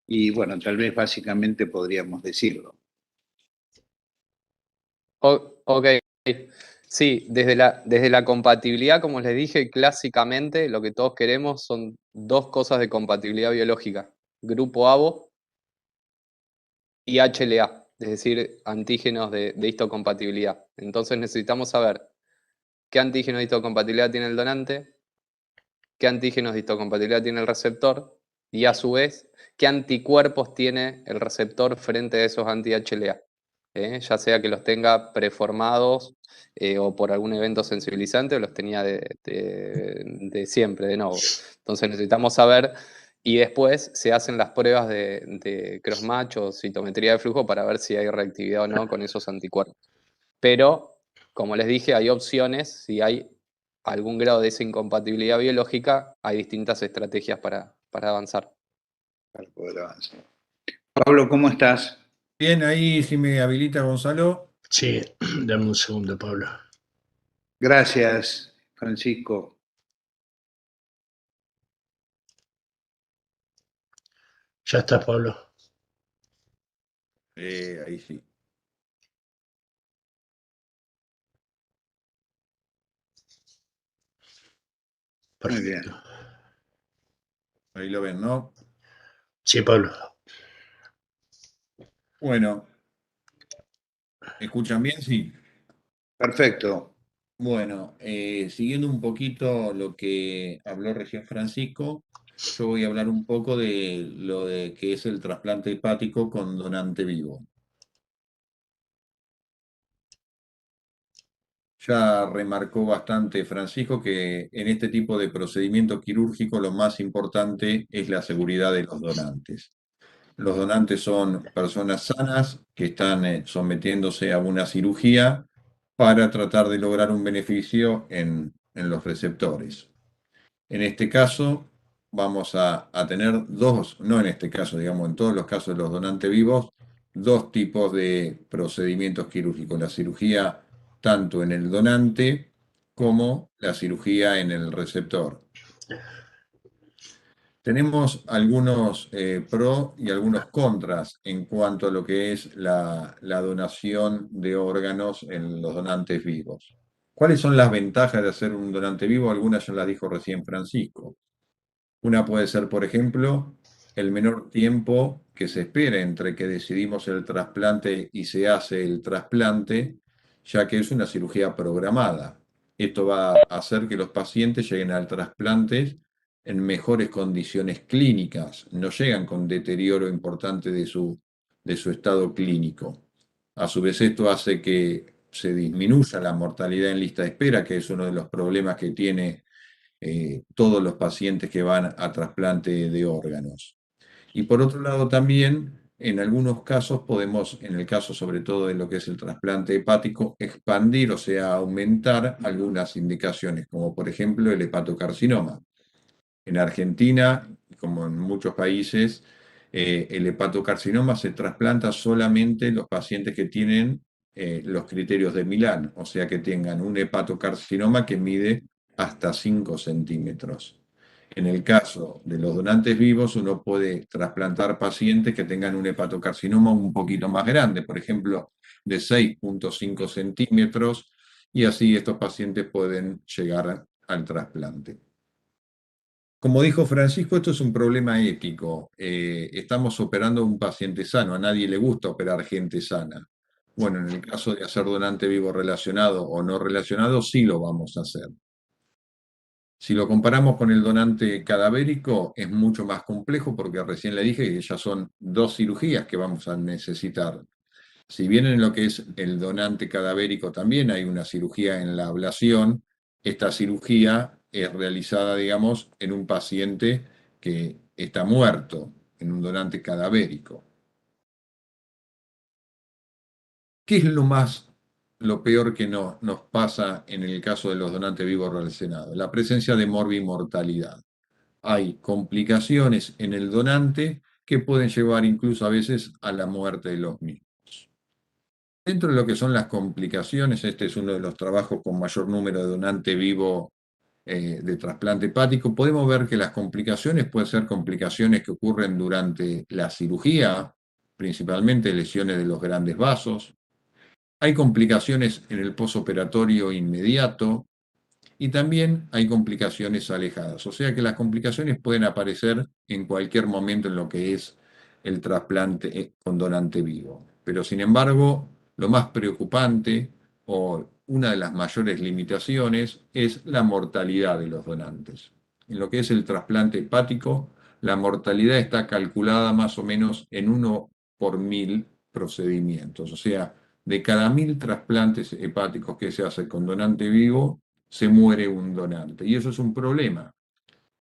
Y bueno, tal vez básicamente podríamos decirlo. Ok, sí, desde la compatibilidad, como les dije, clásicamente lo que todos queremos son dos cosas de compatibilidad biológica, grupo ABO y HLA, es decir, antígenos de histocompatibilidad. Entonces necesitamos saber qué antígenos de histocompatibilidad tiene el donante, qué antígenos de histocompatibilidad tiene el receptor y a su vez qué anticuerpos tiene el receptor frente a esos anti-HLA. Ya sea que los tenga preformados o por algún evento sensibilizante o los tenía de siempre, de nuevo. Entonces necesitamos saber y después se hacen las pruebas de crossmatch o citometría de flujo para ver si hay reactividad o no con esos anticuerpos. Pero, como les dije, hay opciones, si hay algún grado de esa incompatibilidad biológica, hay distintas estrategias para avanzar. Para poder avanzar. Pablo, ¿cómo estás? Bien, ahí si me habilita Gonzalo. Sí, dame un segundo, Pablo. Gracias, Francisco. Ya está, Pablo. Ahí sí. Muy Perfecto. bien. Ahí lo ven, ¿no? Sí, Pablo. Bueno, ¿escuchan bien? Sí. Perfecto. Bueno, siguiendo un poquito lo que habló recién Francisco, yo voy a hablar un poco de lo de que es el trasplante hepático con donante vivo. Ya remarcó bastante Francisco que en este tipo de procedimientos quirúrgicos lo más importante es la seguridad de los donantes. Los donantes son personas sanas que están sometiéndose a una cirugía para tratar de lograr un beneficio en los receptores. En este caso, vamos a tener dos, no en este caso, digamos, en todos los casos de los donantes vivos, dos tipos de procedimientos quirúrgicos. La cirugía tanto en el donante como la cirugía en el receptor. Tenemos algunos pro y algunos contras en cuanto a lo que es la donación de órganos en los donantes vivos. ¿Cuáles son las ventajas de hacer un donante vivo? Algunas ya las dijo recién Francisco. Una puede ser, por ejemplo, el menor tiempo que se espera entre que decidimos el trasplante y se hace el trasplante, ya que es una cirugía programada. Esto va a hacer que los pacientes lleguen al trasplante en mejores condiciones clínicas, no llegan con deterioro importante de su estado clínico. A su vez, esto hace que se disminuya la mortalidad en lista de espera, que es uno de los problemas que tiene todos los pacientes que van a trasplante de órganos. Y por otro lado también, en algunos casos podemos, en el caso sobre todo de lo que es el trasplante hepático, expandir, o sea, aumentar algunas indicaciones, como por ejemplo el hepatocarcinoma. En Argentina, como en muchos países, el hepatocarcinoma se trasplanta solamente en los pacientes que tienen los criterios de Milán, o sea que tengan un hepatocarcinoma que mide hasta 5 centímetros. En el caso de los donantes vivos, uno puede trasplantar pacientes que tengan un hepatocarcinoma un poquito más grande, por ejemplo, de 6,5 centímetros, y así estos pacientes pueden llegar al trasplante. Como dijo Francisco, esto es un problema ético. Estamos operando a un paciente sano, a nadie le gusta operar gente sana. Bueno, en el caso de hacer donante vivo relacionado o no relacionado, sí lo vamos a hacer. Si lo comparamos con el donante cadavérico, es mucho más complejo porque recién le dije que ya son dos cirugías que vamos a necesitar. Si bien en lo que es el donante cadavérico también hay una cirugía en la ablación, esta cirugía es realizada, digamos, en un paciente que está muerto, en un donante cadavérico. ¿Qué es lo peor que nos pasa en el caso de los donantes vivos relacionados? La presencia de morbimortalidad. Hay complicaciones en el donante que pueden llevar incluso a veces a la muerte de los mismos. Dentro de lo que son las complicaciones, este es uno de los trabajos con mayor número de donante vivo de trasplante hepático, podemos ver que las complicaciones pueden ser complicaciones que ocurren durante la cirugía, principalmente lesiones de los grandes vasos. Hay complicaciones en el posoperatorio inmediato, y también hay complicaciones alejadas, o sea que las complicaciones pueden aparecer en cualquier momento en lo que es el trasplante con donante vivo. Pero sin embargo, lo más preocupante o una de las mayores limitaciones es la mortalidad de los donantes. En lo que es el trasplante hepático, la mortalidad está calculada más o menos en 1 por 1000 procedimientos, o sea, de cada 1000 trasplantes hepáticos que se hace con donante vivo, se muere un donante. Y eso es un problema.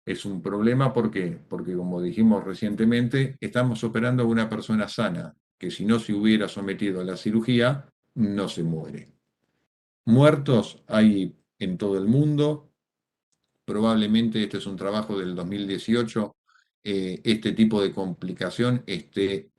Es un problema porque como dijimos recientemente, estamos operando a una persona sana, que si no se hubiera sometido a la cirugía, no se muere. Muertos hay en todo el mundo. Probablemente este es un trabajo del 2018. Este tipo de complicación esté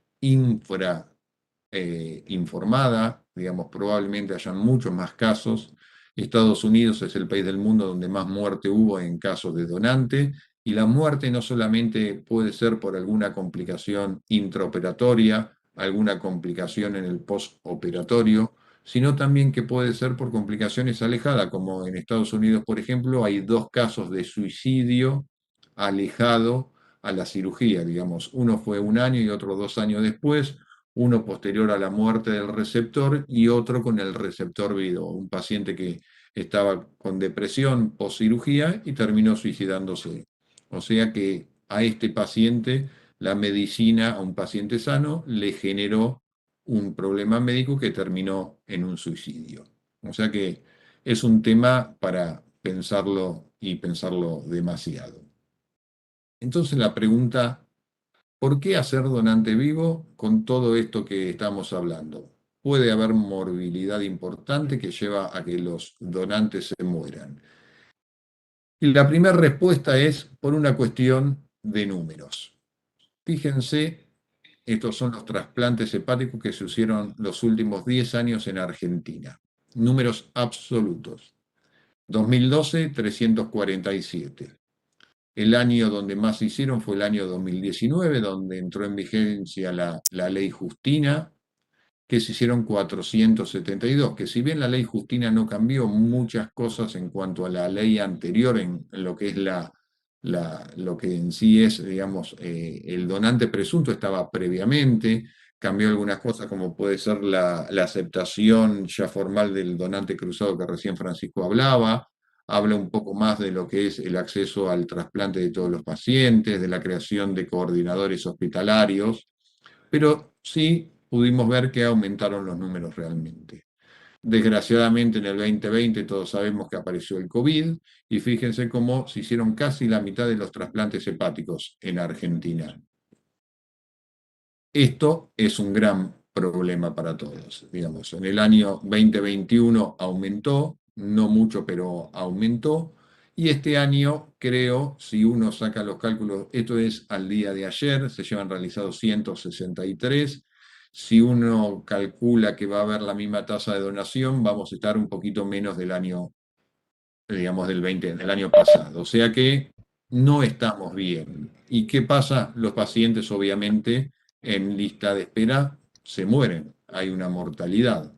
informada, digamos, probablemente hayan muchos más casos. Estados Unidos es el país del mundo donde más muerte hubo en casos de donante, y la muerte no solamente puede ser por alguna complicación intraoperatoria, alguna complicación en el postoperatorio, sino también que puede ser por complicaciones alejadas, como en Estados Unidos, por ejemplo, hay 2 casos de suicidio alejado a la cirugía, digamos. Uno fue 1 año y otro 2 años después, uno posterior a la muerte del receptor y otro con el receptor vivo, un paciente que estaba con depresión post cirugía y terminó suicidándose. O sea que a este paciente, la medicina, a un paciente sano, le generó un problema médico que terminó en un suicidio. O sea que es un tema para pensarlo y pensarlo demasiado. Entonces la pregunta, ¿por qué hacer donante vivo con todo esto que estamos hablando? Puede haber morbilidad importante que lleva a que los donantes se mueran. Y la primera respuesta es por una cuestión de números. Fíjense, estos son los trasplantes hepáticos que se hicieron los últimos 10 años en Argentina. Números absolutos. 2012, 347. El año donde más se hicieron fue el año 2019, donde entró en vigencia la ley Justina, que se hicieron 472, que si bien la ley Justina no cambió muchas cosas en cuanto a la ley anterior, en lo que es lo que en sí es, digamos, el donante presunto estaba previamente, cambió algunas cosas como puede ser la aceptación ya formal del donante cruzado que recién Francisco hablaba, habla un poco más de lo que es el acceso al trasplante de todos los pacientes, de la creación de coordinadores hospitalarios, pero sí pudimos ver que aumentaron los números realmente. Desgraciadamente en el 2020 todos sabemos que apareció el COVID y fíjense cómo se hicieron casi la mitad de los trasplantes hepáticos en Argentina. Esto es un gran problema para todos, digamos. En el año 2021 aumentó, no mucho, pero aumentó. Y este año, creo, si uno saca los cálculos, esto es al día de ayer, se llevan realizados 163. Si uno calcula que va a haber la misma tasa de donación, vamos a estar un poquito menos del año, digamos, del año pasado. O sea que no estamos bien. ¿Y qué pasa? Los pacientes, obviamente, en lista de espera se mueren. Hay una mortalidad.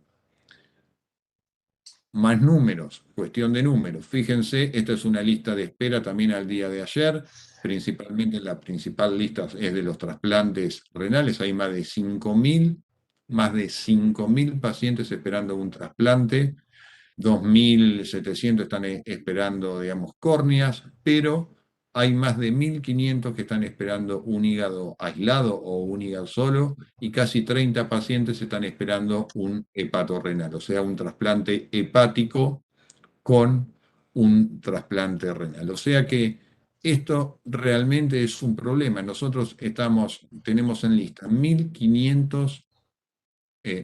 Más números, cuestión de números. Fíjense, esta es una lista de espera también al día de ayer. Principalmente la principal lista es de los trasplantes renales. Hay más de 5.000 pacientes esperando un trasplante. 2.700 están esperando, digamos, córneas, pero hay más de 1.500 que están esperando un hígado aislado o un hígado solo, y casi 30 pacientes están esperando un hepatorrenal, o sea, un trasplante hepático con un trasplante renal. O sea que esto realmente es un problema. Nosotros tenemos en lista 1.500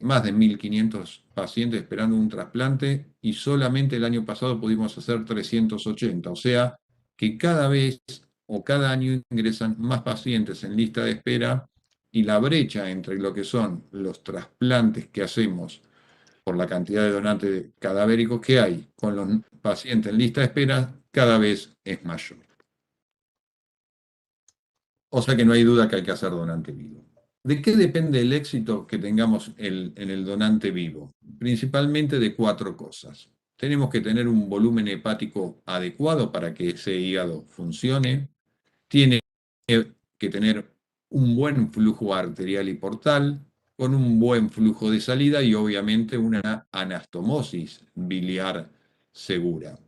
más de 1.500 pacientes esperando un trasplante y solamente el año pasado pudimos hacer 380. O sea que cada vez o cada año ingresan más pacientes en lista de espera y la brecha entre lo que son los trasplantes que hacemos por la cantidad de donantes cadavéricos que hay con los pacientes en lista de espera cada vez es mayor. O sea que no hay duda que hay que hacer donante vivo. ¿De qué depende el éxito que tengamos en el donante vivo? Principalmente de 4 cosas. Tenemos que tener un volumen hepático adecuado para que ese hígado funcione. Tiene que tener un buen flujo arterial y portal, con un buen flujo de salida y obviamente una anastomosis biliar segura.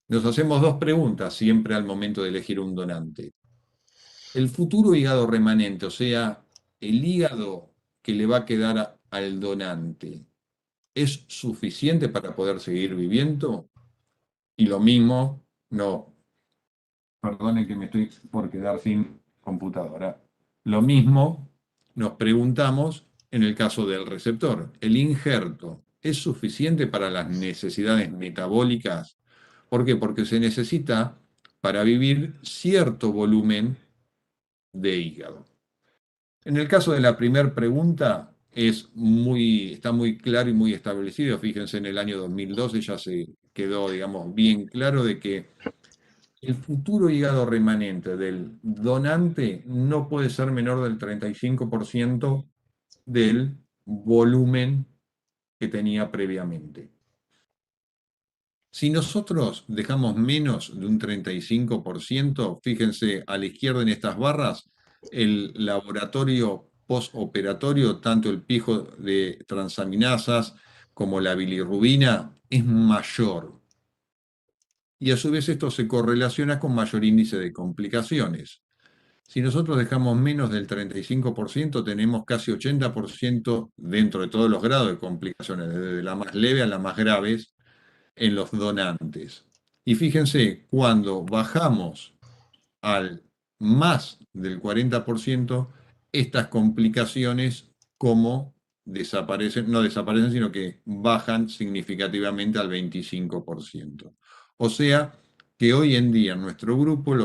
Nos hacemos 2 preguntas siempre al momento de elegir un donante. El futuro hígado remanente, o sea, el hígado que le va a quedar al donante, ¿es suficiente para poder seguir viviendo? Y lo mismo, no, perdone que me estoy por quedar sin computadora. Lo mismo nos preguntamos en el caso del receptor. ¿El injerto es suficiente para las necesidades metabólicas? ¿Por qué? Porque se necesita para vivir cierto volumen de hígado. En el caso de la primera pregunta, está muy claro y muy establecido. Fíjense, en el año 2012 ya se quedó, digamos, bien claro de que el futuro hígado remanente del donante no puede ser menor del 35% del volumen que tenía previamente. Si nosotros dejamos menos de un 35%, fíjense a la izquierda en estas barras, el laboratorio postoperatorio, tanto el pijo de transaminasas como la bilirrubina, es mayor. Y a su vez esto se correlaciona con mayor índice de complicaciones. Si nosotros dejamos menos del 35%, tenemos casi 80% dentro de todos los grados de complicaciones, desde la más leve a las más graves, en los donantes. Y fíjense, cuando bajamos al más del 40%, estas complicaciones como desaparecen, no desaparecen, sino que bajan significativamente al 25%. O sea, que hoy en día en nuestro grupo,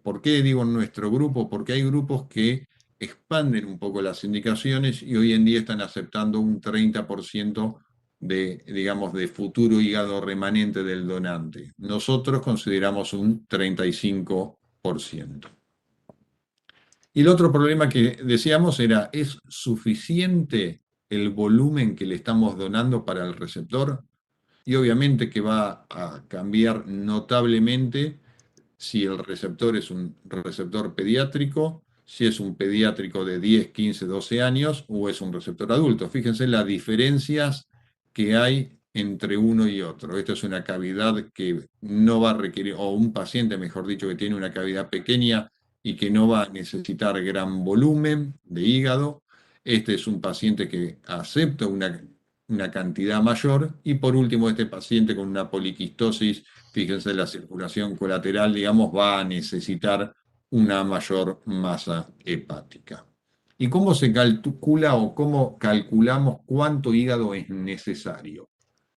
¿por qué digo en nuestro grupo? Porque hay grupos que expanden un poco las indicaciones y hoy en día están aceptando un 30% de, digamos, de futuro hígado remanente del donante. Nosotros consideramos un 35%. Y el otro problema que decíamos era, ¿es suficiente el volumen que le estamos donando para el receptor? Y obviamente que va a cambiar notablemente si el receptor es un receptor pediátrico, si es un pediátrico de 10, 15, 12 años o es un receptor adulto. Fíjense las diferencias que hay entre uno y otro. Esta es una cavidad que no va a requerir, o un paciente, mejor dicho, que tiene una cavidad pequeña y que no va a necesitar gran volumen de hígado. Este es un paciente que acepta una cantidad mayor. Y por último, este paciente con una poliquistosis, fíjense, la circulación colateral, digamos, va a necesitar una mayor masa hepática. ¿Y cómo se calcula o cómo calculamos cuánto hígado es necesario?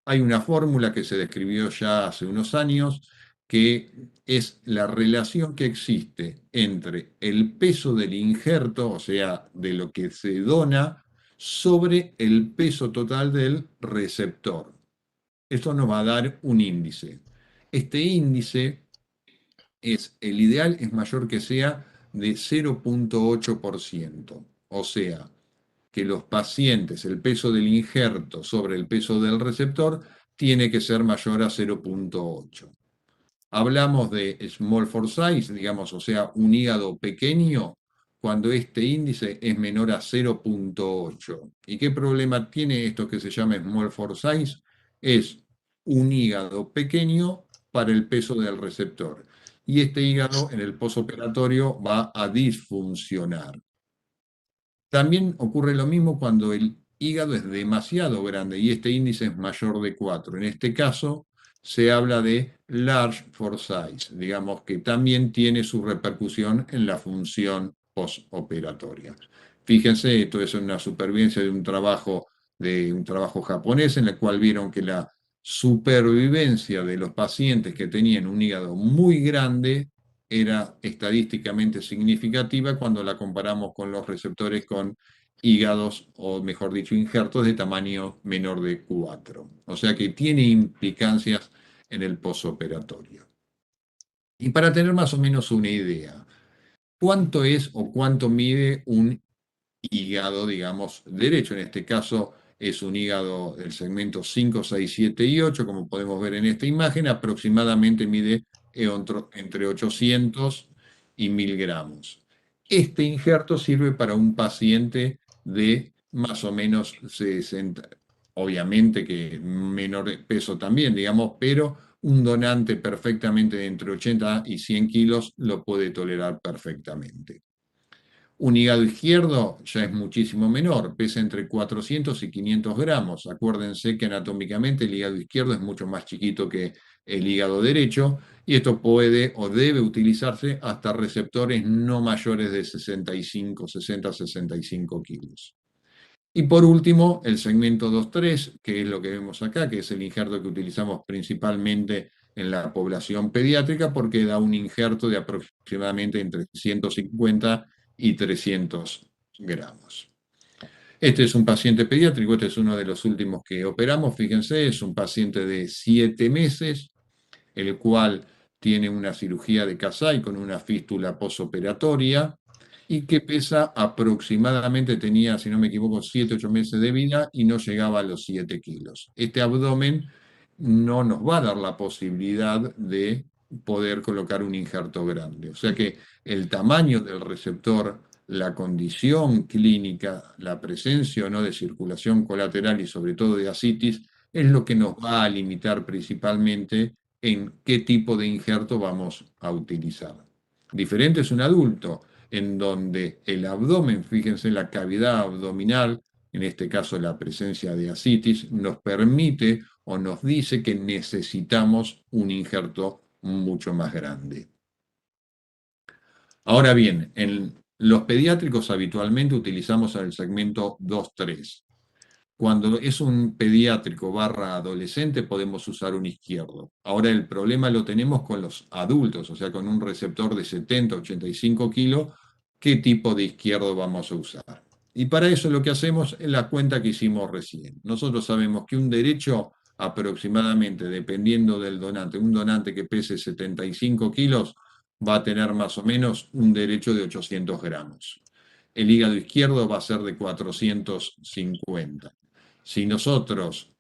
Hay una fórmula que se describió ya hace unos años, que es la relación que existe entre el peso del injerto, o sea, de lo que se dona, sobre el peso total del receptor. Esto nos va a dar un índice. Este índice el ideal es mayor que sea de 0,8%. O sea, que los pacientes, el peso del injerto sobre el peso del receptor, tiene que ser mayor a 0,8. Hablamos de small for size, digamos, o sea, un hígado pequeño, cuando este índice es menor a 0,8. ¿Y qué problema tiene esto que se llama small for size? Es un hígado pequeño para el peso del receptor. Y este hígado en el posoperatorio va a disfuncionar. También ocurre lo mismo cuando el hígado es demasiado grande y este índice es mayor de 4. En este caso se habla de large for size, digamos que también tiene su repercusión en la función postoperatoria. Fíjense, esto es una supervivencia de un trabajo japonés en el cual vieron que la supervivencia de los pacientes que tenían un hígado muy grande era estadísticamente significativa cuando la comparamos con los receptores con hígados, o mejor dicho, injertos de tamaño menor de 4. O sea que tiene implicancias en el posoperatorio. Y para tener más o menos una idea, ¿cuánto es o cuánto mide un hígado, digamos, derecho? En este caso es un hígado del segmento 5, 6, 7 y 8, como podemos ver en esta imagen, aproximadamente mide entre 800 y 1000 gramos. Este injerto sirve para un paciente de más o menos 60, obviamente que menor peso también, digamos, pero un donante perfectamente de entre 80 y 100 kilos lo puede tolerar perfectamente. Un hígado izquierdo ya es muchísimo menor, pesa entre 400 y 500 gramos. Acuérdense que anatómicamente el hígado izquierdo es mucho más chiquito que el hígado derecho y esto puede o debe utilizarse hasta receptores no mayores de 60-65 kilos. Y por último, el segmento 2-3, que es lo que vemos acá, que es el injerto que utilizamos principalmente en la población pediátrica porque da un injerto de aproximadamente entre 150 y 300 gramos. Este es un paciente pediátrico, este es uno de los últimos que operamos, fíjense, es un paciente de 7 meses, el cual tiene una cirugía de Kasai con una fístula posoperatoria y que pesa aproximadamente, tenía, si no me equivoco, 7, 8 meses de vida y no llegaba a los 7 kilos. Este abdomen no nos va a dar la posibilidad de poder colocar un injerto grande. O sea que el tamaño del receptor, la condición clínica, la presencia o no de circulación colateral y sobre todo de ascitis, es lo que nos va a limitar principalmente en qué tipo de injerto vamos a utilizar. Diferente es un adulto, en donde el abdomen, fíjense, la cavidad abdominal, en este caso la presencia de ascitis, nos permite o nos dice que necesitamos un injerto mucho más grande. Ahora bien, en los pediátricos habitualmente utilizamos el segmento 2-3. Cuando es un pediátrico / adolescente podemos usar un izquierdo. Ahora el problema lo tenemos con los adultos, o sea, con un receptor de 70-85 kilos, ¿qué tipo de izquierdo vamos a usar? Y para eso lo que hacemos es la cuenta que hicimos recién. Nosotros sabemos que un derecho aproximadamente, dependiendo del donante, un donante que pese 75 kilos va a tener más o menos un derecho de 800 gramos. El hígado izquierdo va a ser de 450. Si nosotros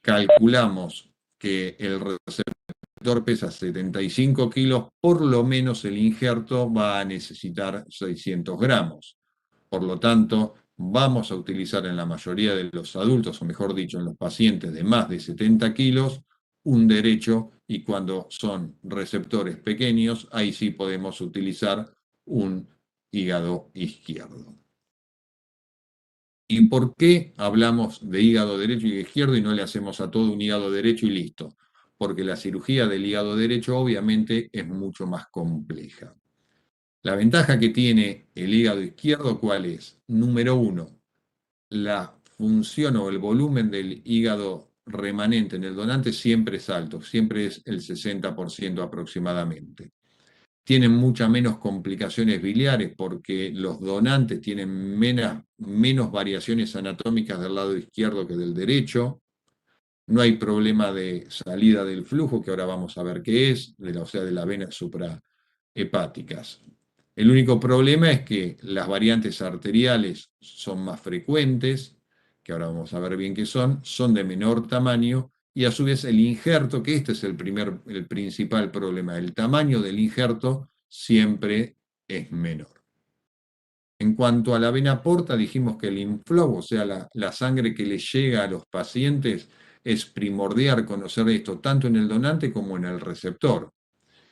calculamos que el receptor pesa 75 kilos, por lo menos el injerto va a necesitar 600 gramos. Por lo tanto, vamos a utilizar en la mayoría de los adultos, o mejor dicho, en los pacientes de más de 70 kilos, un derecho, y cuando son receptores pequeños, ahí sí podemos utilizar un hígado izquierdo. ¿Y por qué hablamos de hígado derecho y izquierdo y no le hacemos a todo un hígado derecho y listo? Porque la cirugía del hígado derecho obviamente es mucho más compleja. La ventaja que tiene el hígado izquierdo, ¿cuál es? Número uno, la función o el volumen del hígado remanente en el donante siempre es alto, siempre es el 60% aproximadamente. Tienen muchas menos complicaciones biliares porque los donantes tienen menos variaciones anatómicas del lado izquierdo que del derecho. No hay problema de salida del flujo, que ahora vamos a ver qué es, o sea, de las venas suprahepáticas. El único problema es que las variantes arteriales son más frecuentes, que ahora vamos a ver bien qué son de menor tamaño, y a su vez el injerto, que este es el principal problema, el tamaño del injerto siempre es menor. En cuanto a la vena porta, dijimos que el inflow, o sea, la sangre que le llega a los pacientes, es primordial conocer esto tanto en el donante como en el receptor.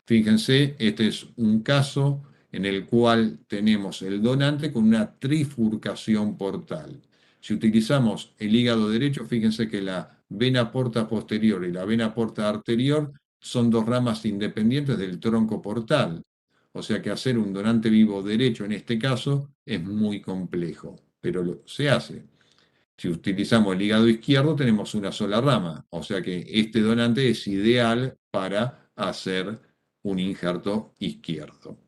Fíjense, este es un caso en el cual tenemos el donante con una trifurcación portal. Si utilizamos el hígado derecho, fíjense que la vena porta posterior y la vena porta anterior son dos ramas independientes del tronco portal. O sea que hacer un donante vivo derecho en este caso es muy complejo, pero se hace. Si utilizamos el hígado izquierdo tenemos una sola rama, o sea que este donante es ideal para hacer un injerto izquierdo.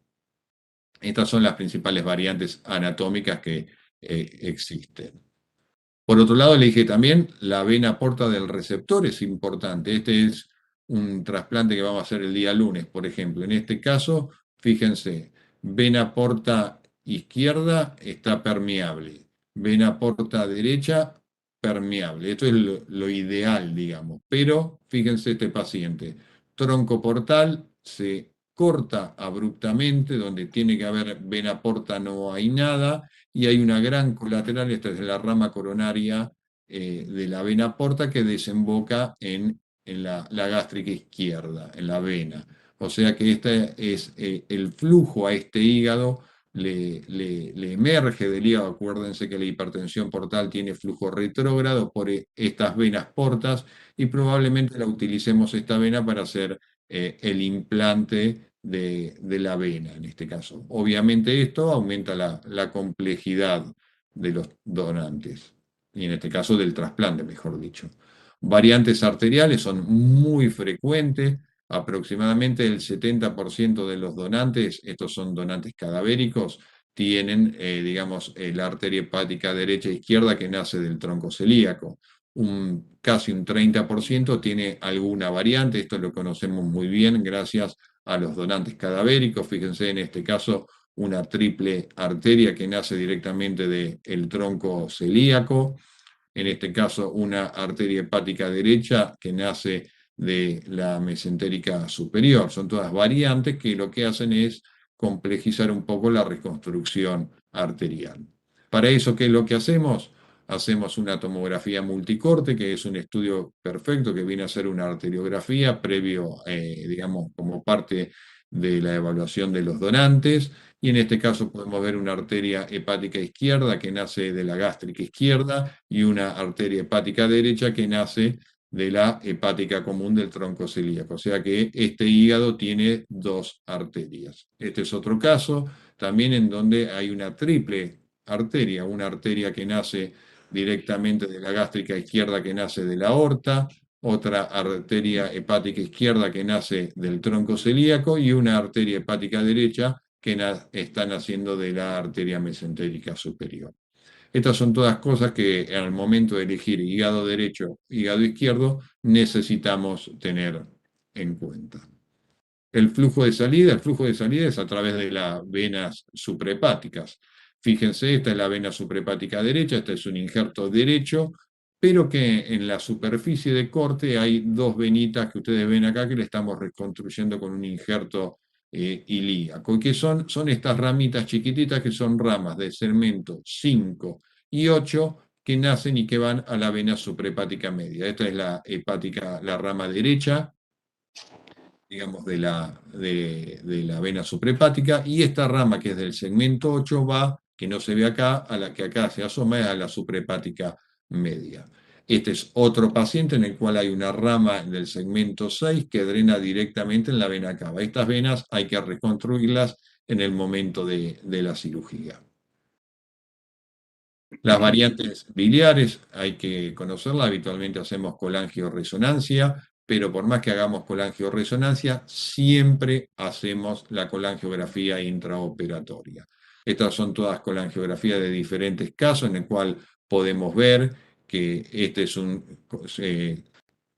Estas son las principales variantes anatómicas que existen. Por otro lado, le dije también, la vena porta del receptor es importante. Este es un trasplante que vamos a hacer el día lunes, por ejemplo. En este caso, fíjense, vena porta izquierda está permeable, vena porta derecha permeable. Esto es lo ideal, digamos. Pero fíjense este paciente, tronco portal se corta abruptamente, donde tiene que haber vena porta no hay nada, y hay una gran colateral, esta es la rama coronaria de la vena porta que desemboca en la gástrica izquierda, en la vena. O sea que este es el flujo a este hígado, le emerge del hígado. Acuérdense que la hipertensión portal tiene flujo retrógrado por estas venas portas y probablemente la utilicemos esta vena para hacer el implante de la vena, en este caso. Obviamente esto aumenta la complejidad de los donantes, y en este caso del trasplante, mejor dicho. Variantes arteriales son muy frecuentes, aproximadamente el 70% de los donantes, estos son donantes cadavéricos, tienen, digamos, la arteria hepática derecha e izquierda que nace del tronco celíaco. Casi un 30% tiene alguna variante, esto lo conocemos muy bien gracias a los donantes cadavéricos. Fíjense en este caso una triple arteria que nace directamente del tronco celíaco, en este caso una arteria hepática derecha que nace de la mesentérica superior. Son todas variantes que lo que hacen es complejizar un poco la reconstrucción arterial. Para eso, ¿qué es lo que hacemos? Hacemos una tomografía multicorte, que es un estudio perfecto que viene a ser una arteriografía previo, digamos, como parte de la evaluación de los donantes. Y en este caso podemos ver una arteria hepática izquierda que nace de la gástrica izquierda y una arteria hepática derecha que nace de la hepática común del tronco celíaco. O sea que este hígado tiene dos arterias. Este es otro caso también en donde hay una triple arteria, una arteria que nace directamente de la gástrica izquierda que nace de la aorta, otra arteria hepática izquierda que nace del tronco celíaco y una arteria hepática derecha que está naciendo de la arteria mesentérica superior. Estas son todas cosas que al momento de elegir hígado derecho, hígado izquierdo, necesitamos tener en cuenta. El flujo de salida es a través de las venas suprahepáticas. Fíjense, esta es la vena suprahepática derecha, este es un injerto derecho, pero que en la superficie de corte hay dos venitas que ustedes ven acá que le estamos reconstruyendo con un injerto ilíaco, y que son estas ramitas chiquititas que son ramas de segmento 5 y 8 que nacen y que van a la vena suprahepática media. Esta es la hepática, la rama derecha, digamos, de la vena suprahepática, y esta rama que es del segmento 8 va, que no se ve acá, a la que acá se asoma, es a la suprahepática media. Este es otro paciente en el cual hay una rama del segmento 6 que drena directamente en la vena cava. Estas venas hay que reconstruirlas en el momento de la cirugía. Las variantes biliares hay que conocerlas, habitualmente hacemos colangioresonancia, pero por más que hagamos colangioresonancia, siempre hacemos la colangiografía intraoperatoria. Estas son todas colangiografías de diferentes casos en el cual podemos ver que este es un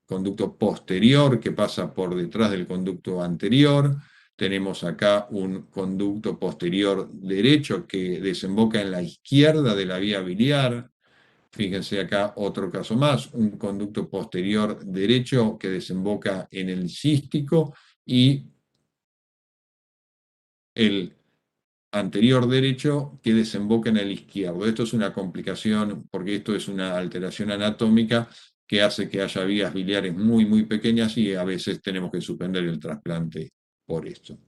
conducto posterior que pasa por detrás del conducto anterior. Tenemos acá un conducto posterior derecho que desemboca en la izquierda de la vía biliar. Fíjense acá otro caso más, un conducto posterior derecho que desemboca en el cístico y el anterior derecho que desemboca en el izquierdo. Esto es una complicación porque esto es una alteración anatómica que hace que haya vías biliares muy, muy pequeñas y a veces tenemos que suspender el trasplante por esto.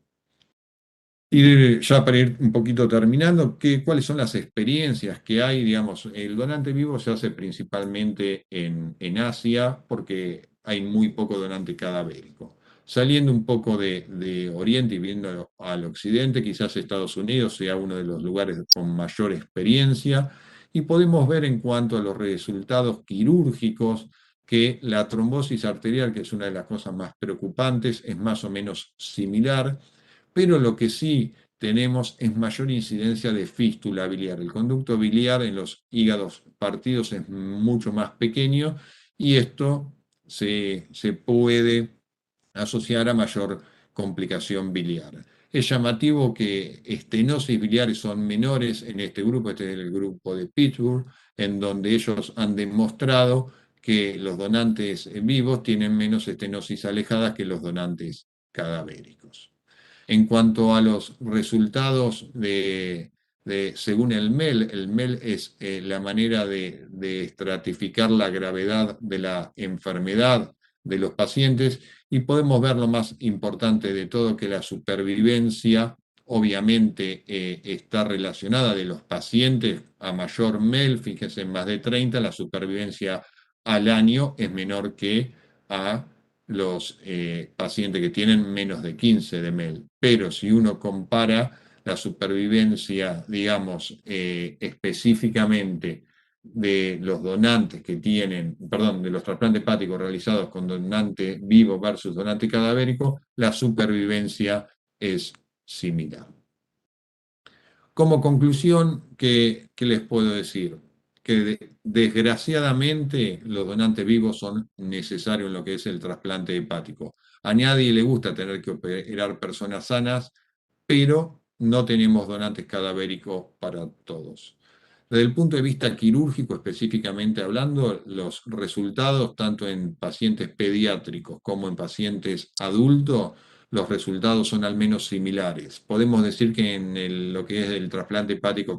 Y ya para ir un poquito terminando, ¿cuáles son las experiencias que hay? Digamos, el donante vivo se hace principalmente en Asia porque hay muy poco donante cadavérico. Saliendo un poco de Oriente y viendo al Occidente, quizás Estados Unidos sea uno de los lugares con mayor experiencia, y podemos ver en cuanto a los resultados quirúrgicos que la trombosis arterial, que es una de las cosas más preocupantes, es más o menos similar, pero lo que sí tenemos es mayor incidencia de fístula biliar. El conducto biliar en los hígados partidos es mucho más pequeño y esto se puede asociar a mayor complicación biliar. Es llamativo que estenosis biliares son menores en este grupo, este es el grupo de Pittsburgh, en donde ellos han demostrado que los donantes vivos tienen menos estenosis alejadas que los donantes cadavéricos. En cuanto a los resultados según el MEL es la manera de estratificar la gravedad de la enfermedad de los pacientes, y podemos ver lo más importante de todo, que la supervivencia obviamente está relacionada de los pacientes a mayor MEL, fíjense, en más de 30, la supervivencia al año es menor que a los pacientes que tienen menos de 15 de MEL. Pero si uno compara la supervivencia, digamos, específicamente de los donantes que tienen, perdón, de los trasplantes hepáticos realizados con donante vivo versus donante cadavérico, la supervivencia es similar. Como conclusión, ¿qué les puedo decir? Que desgraciadamente los donantes vivos son necesarios en lo que es el trasplante hepático. A nadie le gusta tener que operar personas sanas, pero no tenemos donantes cadavéricos para todos. Desde el punto de vista quirúrgico, específicamente hablando, los resultados, tanto en pacientes pediátricos como en pacientes adultos, los resultados son al menos similares. Podemos decir que en lo que es el trasplante hepático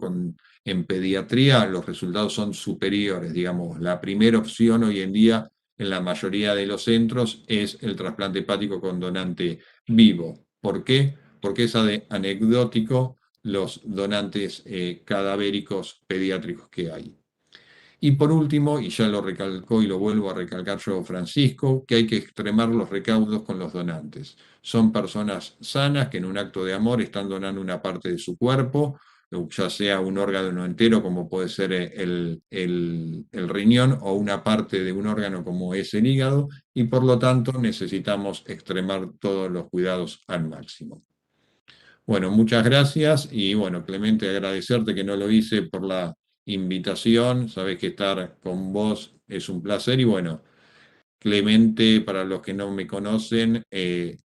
en pediatría, los resultados son superiores, digamos. La primera opción hoy en día en la mayoría de los centros es el trasplante hepático con donante vivo. ¿Por qué? Porque es anecdótico los donantes cadavéricos pediátricos que hay. Y por último, y ya lo recalcó y lo vuelvo a recalcar yo, Francisco, que hay que extremar los recaudos con los donantes. Son personas sanas que en un acto de amor están donando una parte de su cuerpo, ya sea un órgano entero como puede ser el riñón o una parte de un órgano como es el hígado, y por lo tanto necesitamos extremar todos los cuidados al máximo. Bueno, muchas gracias y bueno, Clemente, agradecerte que no lo hice por la invitación. Sabes que estar con vos es un placer y bueno, Clemente, para los que no me conocen,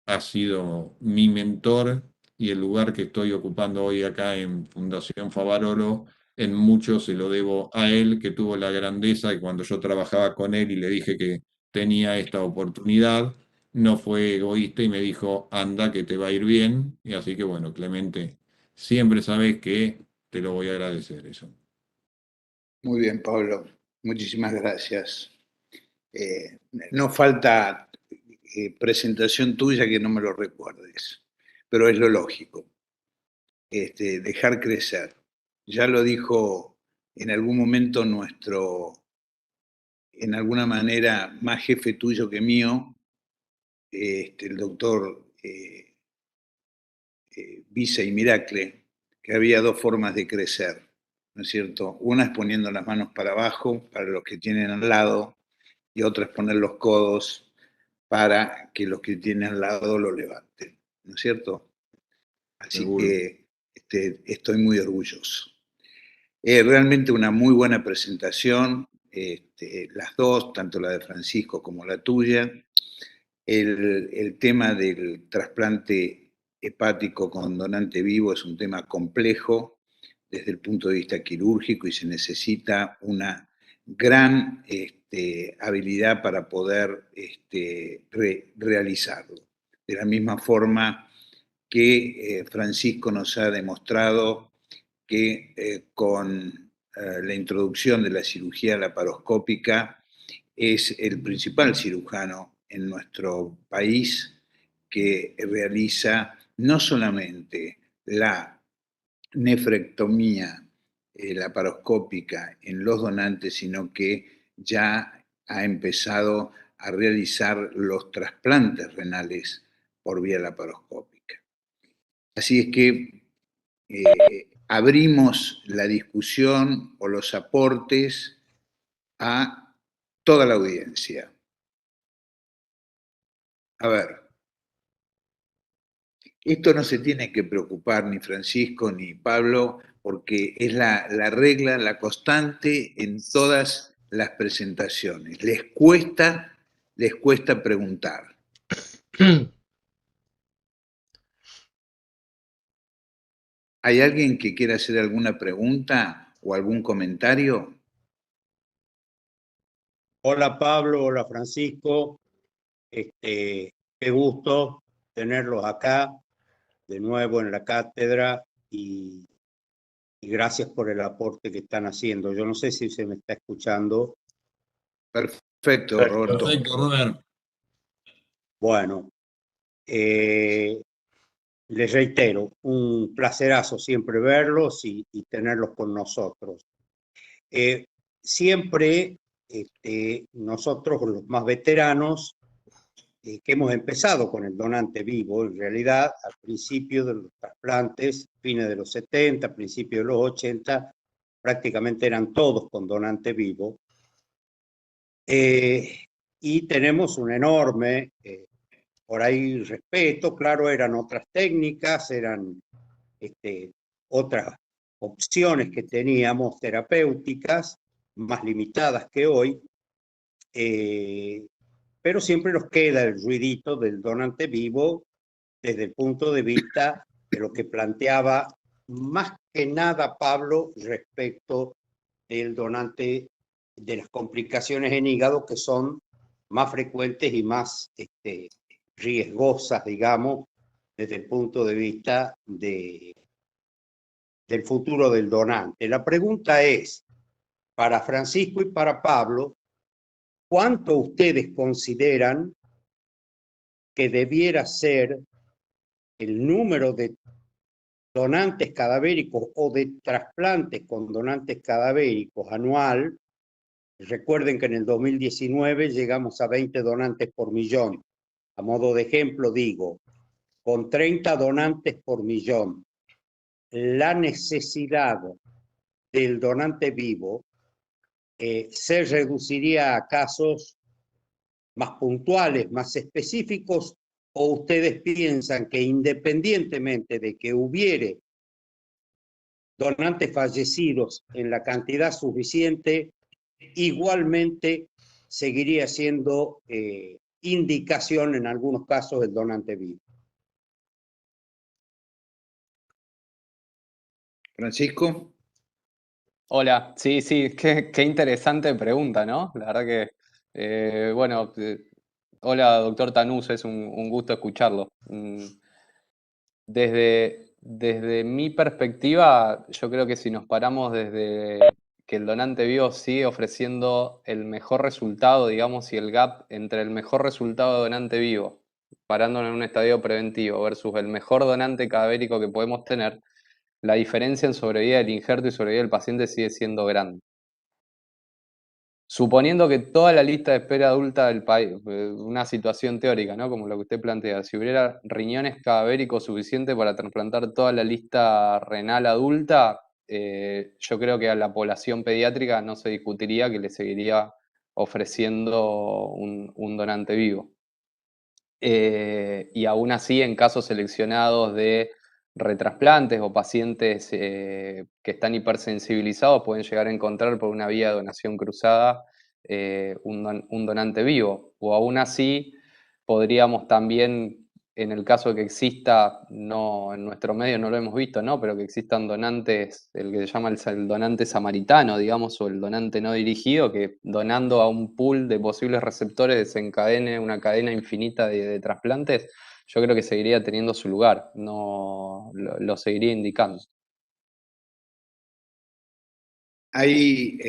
ha sido mi mentor y el lugar que estoy ocupando hoy acá en Fundación Favaloro, en mucho se lo debo a él, que tuvo la grandeza de cuando yo trabajaba con él y le dije que tenía esta oportunidad, no fue egoísta y me dijo, anda, que te va a ir bien. Y así que bueno, Clemente, siempre sabes que te lo voy a agradecer eso. Muy bien, Pablo. Muchísimas gracias. No falta presentación tuya que no me lo recuerdes, pero es lo lógico. Dejar crecer. Ya lo dijo en algún momento en alguna manera, más jefe tuyo que mío, el doctor Visa y Miracle, que había dos formas de crecer, ¿no es cierto? Una es poniendo las manos para abajo, para los que tienen al lado, y otra es poner los codos para que los que tienen al lado lo levanten, ¿no es cierto? Así Seguro. que estoy muy orgulloso. Realmente una muy buena presentación, las dos, tanto la de Francisco como la tuya. El tema del trasplante hepático con donante vivo es un tema complejo desde el punto de vista quirúrgico y se necesita una gran habilidad para poder realizarlo. De la misma forma que Francisco nos ha demostrado que con la introducción de la cirugía laparoscópica es el principal cirujano en nuestro país que realiza no solamente la nefrectomía laparoscópica en los donantes, sino que ya ha empezado a realizar los trasplantes renales por vía laparoscópica. Así es que abrimos la discusión o los aportes a toda la audiencia. A ver, esto no se tiene que preocupar ni Francisco ni Pablo, porque es la regla, la constante en todas las presentaciones. Les cuesta preguntar. ¿Hay alguien que quiera hacer alguna pregunta o algún comentario? Hola Pablo, hola Francisco, qué gusto tenerlos acá de nuevo en la cátedra y gracias por el aporte que están haciendo. Yo no sé si se me está escuchando. Perfecto, Roberto. Perfecto, Robert. Bueno, les reitero, un placerazo siempre verlos y tenerlos con nosotros. Siempre nosotros, los más veteranos, que hemos empezado con el donante vivo, en realidad al principio de los trasplantes, fines de los 70, principios de los 80, prácticamente eran todos con donante vivo. Y tenemos un enorme, por ahí respeto, claro, eran otras técnicas, eran otras opciones que teníamos terapéuticas, más limitadas que hoy, pero siempre nos queda el ruidito del donante vivo desde el punto de vista de lo que planteaba más que nada Pablo respecto del donante, de las complicaciones en hígado que son más frecuentes y más riesgosas, digamos, desde el punto de vista del futuro del donante. La pregunta es, para Francisco y para Pablo, ¿cuánto ustedes consideran que debiera ser el número de donantes cadavéricos o de trasplantes con donantes cadavéricos anual? Recuerden que en el 2019 llegamos a 20 donantes por millón. A modo de ejemplo digo, con 30 donantes por millón, la necesidad del donante vivo se reduciría a casos más puntuales, más específicos, o ustedes piensan que independientemente de que hubiere donantes fallecidos en la cantidad suficiente, igualmente seguiría siendo indicación en algunos casos del donante vivo? Francisco. Hola, sí, qué interesante pregunta, ¿no? La verdad que, bueno, hola, doctor Tanús, es un gusto escucharlo. Desde mi perspectiva, yo creo que si nos paramos desde que el donante vivo sigue ofreciendo el mejor resultado, digamos, y el gap entre el mejor resultado de donante vivo, parándonos en un estadio preventivo, versus el mejor donante cadavérico que podemos tener, la diferencia en sobrevida del injerto y sobrevida del paciente sigue siendo grande. Suponiendo que toda la lista de espera adulta del país, una situación teórica, ¿no? Como lo que usted plantea, si hubiera riñones cadavéricos suficientes para trasplantar toda la lista renal adulta, yo creo que a la población pediátrica no se discutiría que le seguiría ofreciendo un donante vivo. Y aún así, en casos seleccionados de retrasplantes o pacientes que están hipersensibilizados, pueden llegar a encontrar por una vía de donación cruzada un donante vivo. O aún así, podríamos también, en el caso de que exista, no en nuestro medio no lo hemos visto, ¿no? Pero que existan donantes, el que se llama el donante samaritano, digamos, o el donante no dirigido, que donando a un pool de posibles receptores desencadene una cadena infinita de trasplantes, yo creo que seguiría teniendo su lugar, no lo seguiría indicando. Hay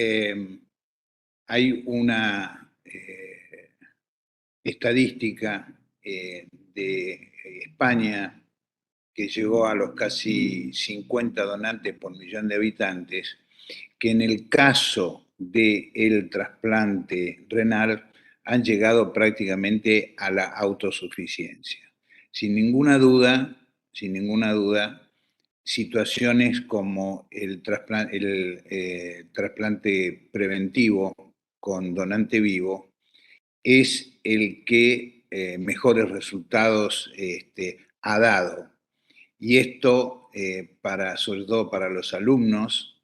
una estadística de España que llegó a los casi 50 donantes por millón de habitantes, que en el caso del trasplante renal han llegado prácticamente a la autosuficiencia. Sin ninguna duda, situaciones como el trasplante preventivo con donante vivo es el que mejores resultados ha dado. Y esto, sobre todo para los alumnos,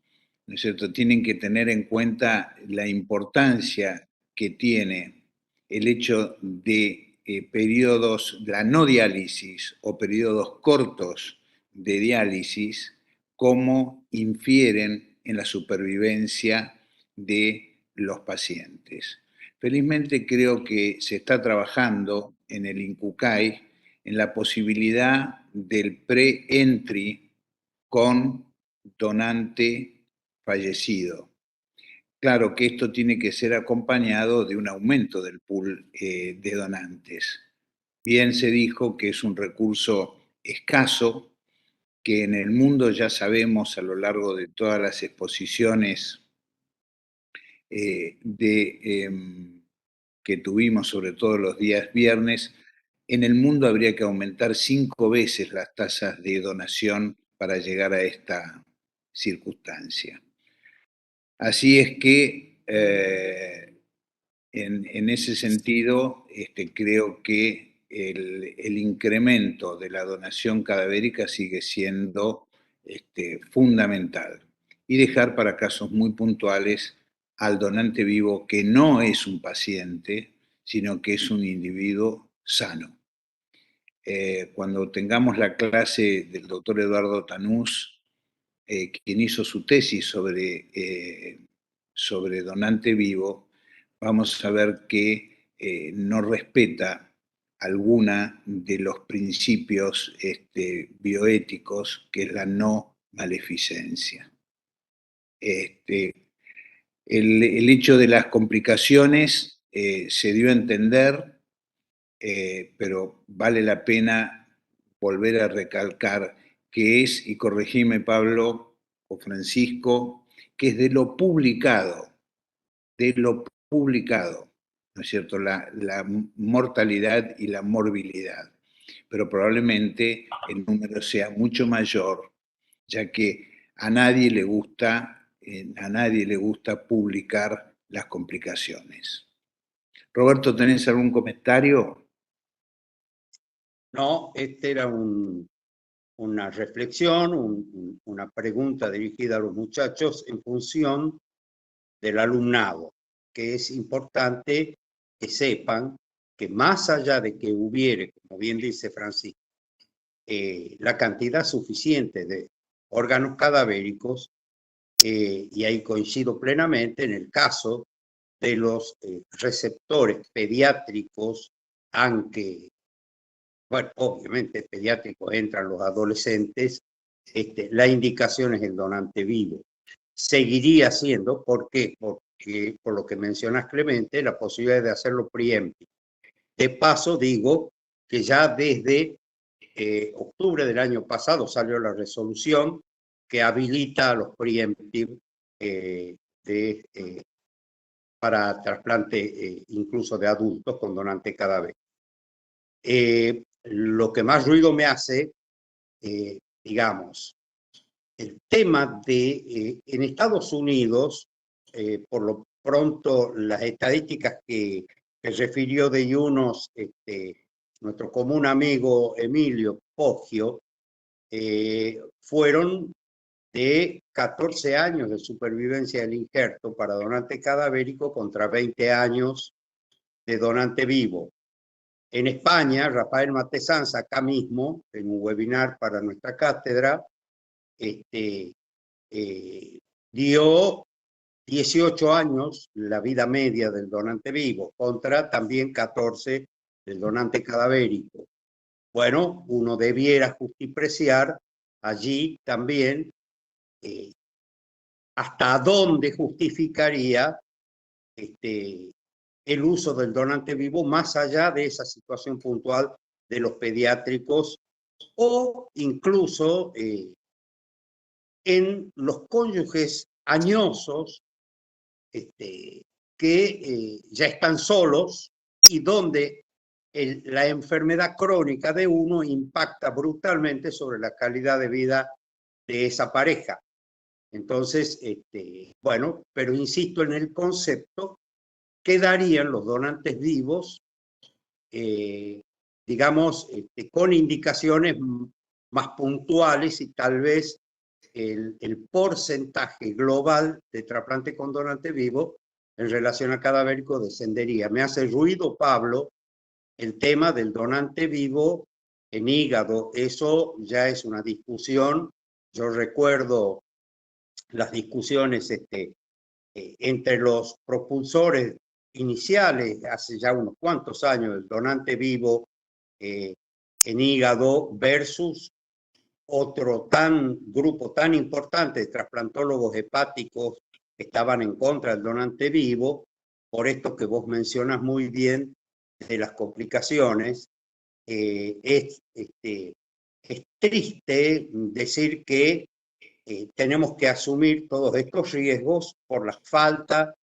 ¿no es cierto?, tienen que tener en cuenta la importancia que tiene el hecho de periodos, la no diálisis o periodos cortos de diálisis, cómo infieren en la supervivencia de los pacientes. Felizmente creo que se está trabajando en el INCUCAI en la posibilidad del pre-entry con donante fallecido. Claro que esto tiene que ser acompañado de un aumento del pool de donantes. Bien se dijo que es un recurso escaso, que en el mundo ya sabemos a lo largo de todas las exposiciones que tuvimos, sobre todo los días viernes, en el mundo habría que aumentar 5 veces las tasas de donación para llegar a esta circunstancia. Así es que, en ese sentido, creo que el incremento de la donación cadavérica sigue siendo fundamental. Y dejar para casos muy puntuales al donante vivo que no es un paciente, sino que es un individuo sano. Cuando tengamos la clase del doctor Eduardo Tanús, quien hizo su tesis sobre sobre donante vivo, vamos a ver que no respeta alguna de los principios bioéticos, que es la no maleficencia. El hecho de las complicaciones se dio a entender, pero vale la pena volver a recalcar que es, y corregime Pablo o Francisco, que es de lo publicado, ¿no es cierto?, la mortalidad y la morbilidad. Pero probablemente el número sea mucho mayor, ya que a nadie le gusta publicar las complicaciones. Roberto, ¿tenés algún comentario? No, era una reflexión, una pregunta dirigida a los muchachos en función del alumnado, que es importante que sepan que más allá de que hubiere, como bien dice Francisco, la cantidad suficiente de órganos cadavéricos, y ahí coincido plenamente en el caso de los receptores pediátricos, aunque, bueno, obviamente pediátricos entran los adolescentes, la indicación es el donante vivo. Seguiría siendo, ¿por qué? Porque, por lo que mencionas Clemente, la posibilidad de hacerlo preemptive. De paso, digo que ya desde octubre del año pasado salió la resolución que habilita a los preemptive para trasplante incluso de adultos con donante cadáver. Lo que más ruido me hace, digamos, el tema de en Estados Unidos, por lo pronto las estadísticas que refirió de unos nuestro común amigo Emilio Poggio, fueron de 14 años de supervivencia del injerto para donante cadavérico contra 20 años de donante vivo. En España, Rafael Matesanz, acá mismo, en un webinar para nuestra cátedra, dio 18 años la vida media del donante vivo, contra también 14 del donante cadavérico. Bueno, uno debiera justipreciar allí también hasta dónde justificaría el uso del donante vivo más allá de esa situación puntual de los pediátricos o incluso en los cónyuges añosos que ya están solos y donde la enfermedad crónica de uno impacta brutalmente sobre la calidad de vida de esa pareja. Entonces, bueno, pero insisto en el concepto, quedarían los donantes vivos, digamos, con indicaciones más puntuales y tal vez el porcentaje global de trasplante con donante vivo en relación al cadavérico descendería. Me hace ruido, Pablo, el tema del donante vivo en hígado. Eso ya es una discusión. Yo recuerdo las discusiones entre los propulsores iniciales, hace ya unos cuantos años, del donante vivo en hígado versus otro grupo tan importante de trasplantólogos hepáticos que estaban en contra del donante vivo, por esto que vos mencionas muy bien de las complicaciones. Es triste decir que tenemos que asumir todos estos riesgos por la falta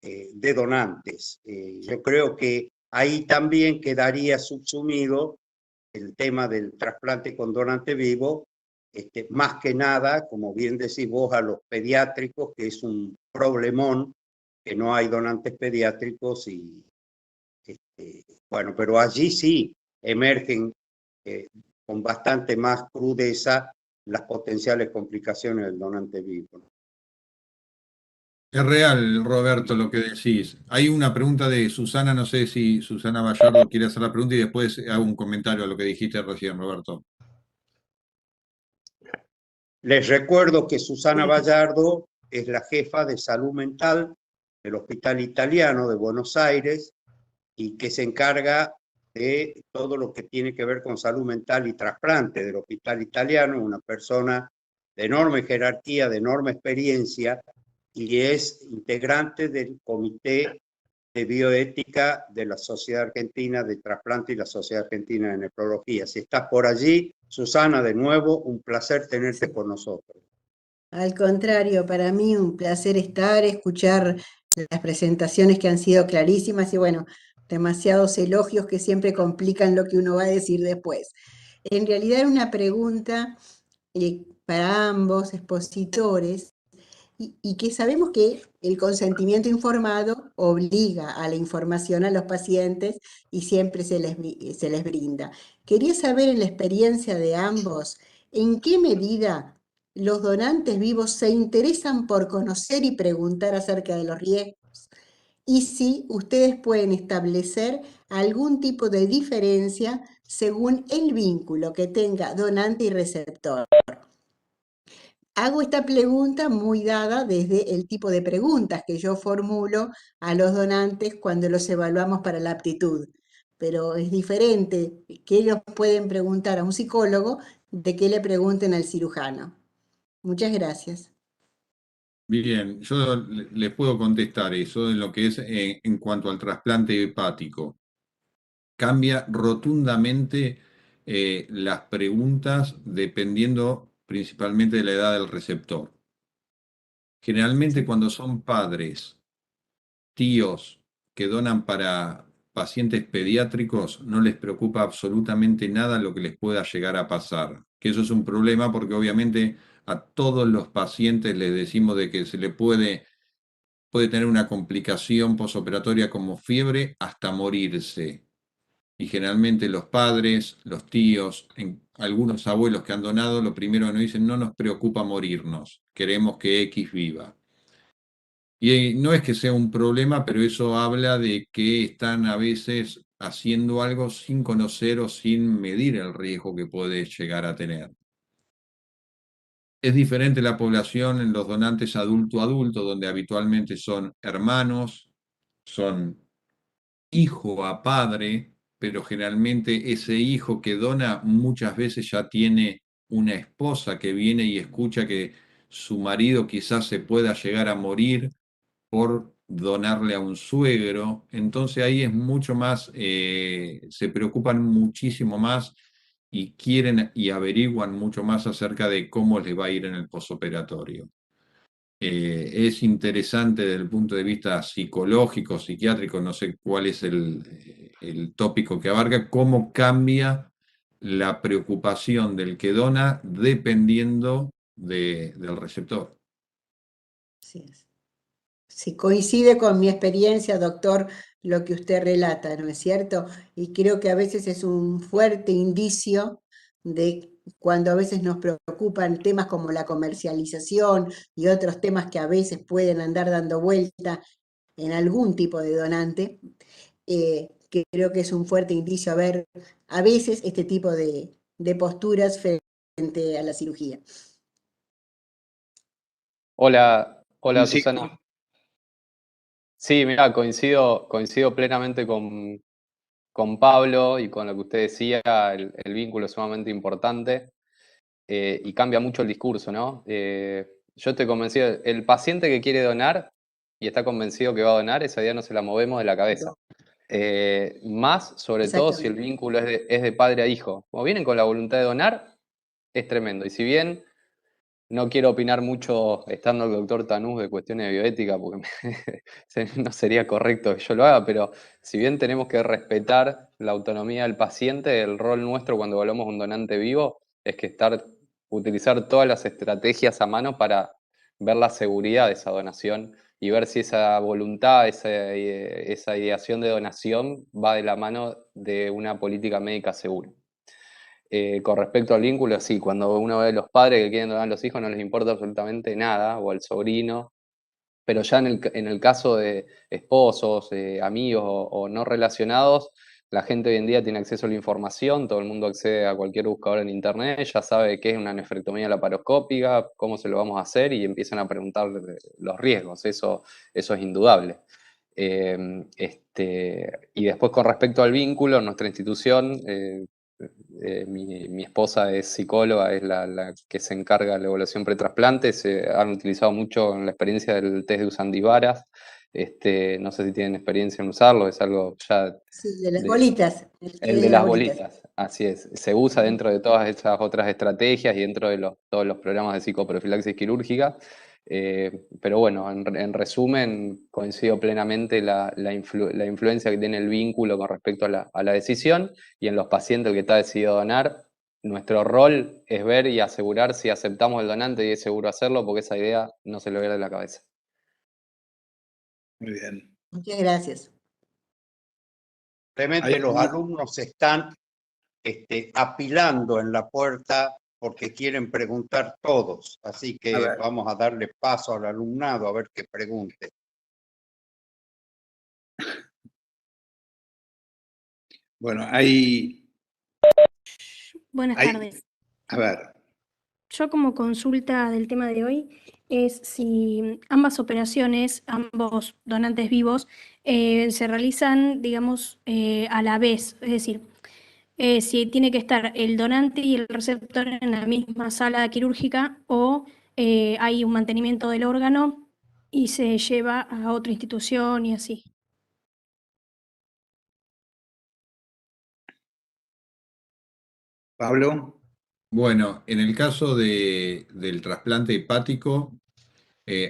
de donantes. Yo creo que ahí también quedaría subsumido el tema del trasplante con donante vivo, más que nada, como bien decís vos, a los pediátricos, que es un problemón, que no hay donantes pediátricos y, bueno, pero allí sí emergen con bastante más crudeza las potenciales complicaciones del donante vivo. Es real, Roberto, lo que decís. Hay una pregunta de Susana, no sé si Susana Vallardo quiere hacer la pregunta y después hago un comentario a lo que dijiste recién, Roberto. Les recuerdo que Susana Vallardo es la jefa de salud mental del Hospital Italiano de Buenos Aires y que se encarga de todo lo que tiene que ver con salud mental y trasplante del Hospital Italiano, una persona de enorme jerarquía, de enorme experiencia, y es integrante del Comité de Bioética de la Sociedad Argentina de Trasplante y la Sociedad Argentina de Nefrología. Si estás por allí, Susana, de nuevo, un placer tenerte con nosotros. Al contrario, para mí un placer estar, escuchar las presentaciones que han sido clarísimas y bueno, demasiados elogios que siempre complican lo que uno va a decir después. En realidad era una pregunta para ambos expositores y que sabemos que el consentimiento informado obliga a la información a los pacientes y siempre se les brinda. Quería saber en la experiencia de ambos, ¿en qué medida los donantes vivos se interesan por conocer y preguntar acerca de los riesgos? Y si ustedes pueden establecer algún tipo de diferencia según el vínculo que tenga donante y receptor. Hago esta pregunta muy dada desde el tipo de preguntas que yo formulo a los donantes cuando los evaluamos para la aptitud. Pero es diferente que ellos pueden preguntar a un psicólogo de que le pregunten al cirujano. Muchas gracias. Bien, yo les puedo contestar eso en lo que es en cuanto al trasplante hepático. Cambia rotundamente las preguntas dependiendo principalmente de la edad del receptor. Generalmente cuando son padres, tíos que donan para pacientes pediátricos, no les preocupa absolutamente nada lo que les pueda llegar a pasar. Que eso es un problema porque obviamente a todos los pacientes les decimos de que se le puede tener una complicación posoperatoria como fiebre hasta morirse. Y generalmente los padres, los tíos, algunos abuelos que han donado, lo primero que nos dicen, no nos preocupa morirnos, queremos que X viva. Y no es que sea un problema, pero eso habla de que están a veces haciendo algo sin conocer o sin medir el riesgo que puede llegar a tener. Es diferente la población en los donantes adulto-adulto, donde habitualmente son hermanos, son hijo a padre, pero generalmente ese hijo que dona muchas veces ya tiene una esposa que viene y escucha que su marido quizás se pueda llegar a morir por donarle a un suegro. Entonces ahí es mucho más, se preocupan muchísimo más y quieren y averiguan mucho más acerca de cómo les va a ir en el posoperatorio. Es interesante desde el punto de vista psicológico, psiquiátrico, no sé cuál es el tópico que abarca, cómo cambia la preocupación del que dona dependiendo del receptor. Así es. Si coincide con mi experiencia, doctor, lo que usted relata, ¿no es cierto? Y creo que a veces es un fuerte indicio de cuando a veces nos preocupan temas como la comercialización y otros temas que a veces pueden andar dando vuelta en algún tipo de donante, que creo que es un fuerte indicio a ver a veces este tipo de posturas frente a la cirugía. Hola, hola Sí. Susana. Sí, mira, coincido plenamente con Pablo y con lo que usted decía, el vínculo es sumamente importante y cambia mucho el discurso, ¿no? Yo estoy convencido, el paciente que quiere donar y está convencido que va a donar, esa idea no se la movemos de la cabeza. Más, sobre todo, si el vínculo es de padre a hijo. Como vienen con la voluntad de donar, es tremendo. Y si bien no quiero opinar mucho estando el doctor Tanús de cuestiones de bioética, porque no sería correcto que yo lo haga, pero si bien tenemos que respetar la autonomía del paciente, el rol nuestro cuando evaluamos un donante vivo es que utilizar todas las estrategias a mano para ver la seguridad de esa donación y ver si esa voluntad, esa ideación de donación va de la mano de una política médica segura. Con respecto al vínculo, sí, cuando uno ve a los padres que quieren donar a los hijos no les importa absolutamente nada, o al sobrino, pero ya en el caso de esposos, amigos o no relacionados, la gente hoy en día tiene acceso a la información, todo el mundo accede a cualquier buscador en internet, ya sabe qué es una nefrectomía laparoscópica, cómo se lo vamos a hacer y empiezan a preguntar los riesgos, eso es indudable. Y después con respecto al vínculo, nuestra institución, mi esposa es psicóloga, es la que se encarga de la evaluación pretrasplante, se han utilizado mucho en la experiencia del test de Usandivaras. No sé si tienen experiencia en usarlo, es algo ya... Sí, de las bolitas. El de las bolitas, así es. Se usa dentro de todas estas otras estrategias y dentro de todos los programas de psicoprofilaxis quirúrgica. Pero bueno, en resumen, coincido plenamente la influencia que tiene el vínculo con respecto a la decisión, y en los pacientes el que está decidido a donar, nuestro rol es ver y asegurar si aceptamos el donante y es seguro hacerlo, porque esa idea no se le viene de la cabeza. Muy bien. Muchas gracias. Realmente los alumnos se están apilando en la puerta porque quieren preguntar todos, así que vamos a darle paso al alumnado a ver qué pregunte. Bueno, Buenas tardes. A ver. Yo como consulta del tema de hoy es si ambas operaciones, ambos donantes vivos, se realizan, digamos, a la vez. Es decir, si tiene que estar el donante y el receptor en la misma sala quirúrgica o hay un mantenimiento del órgano y se lleva a otra institución y así. Pablo. Bueno, en el caso del trasplante hepático,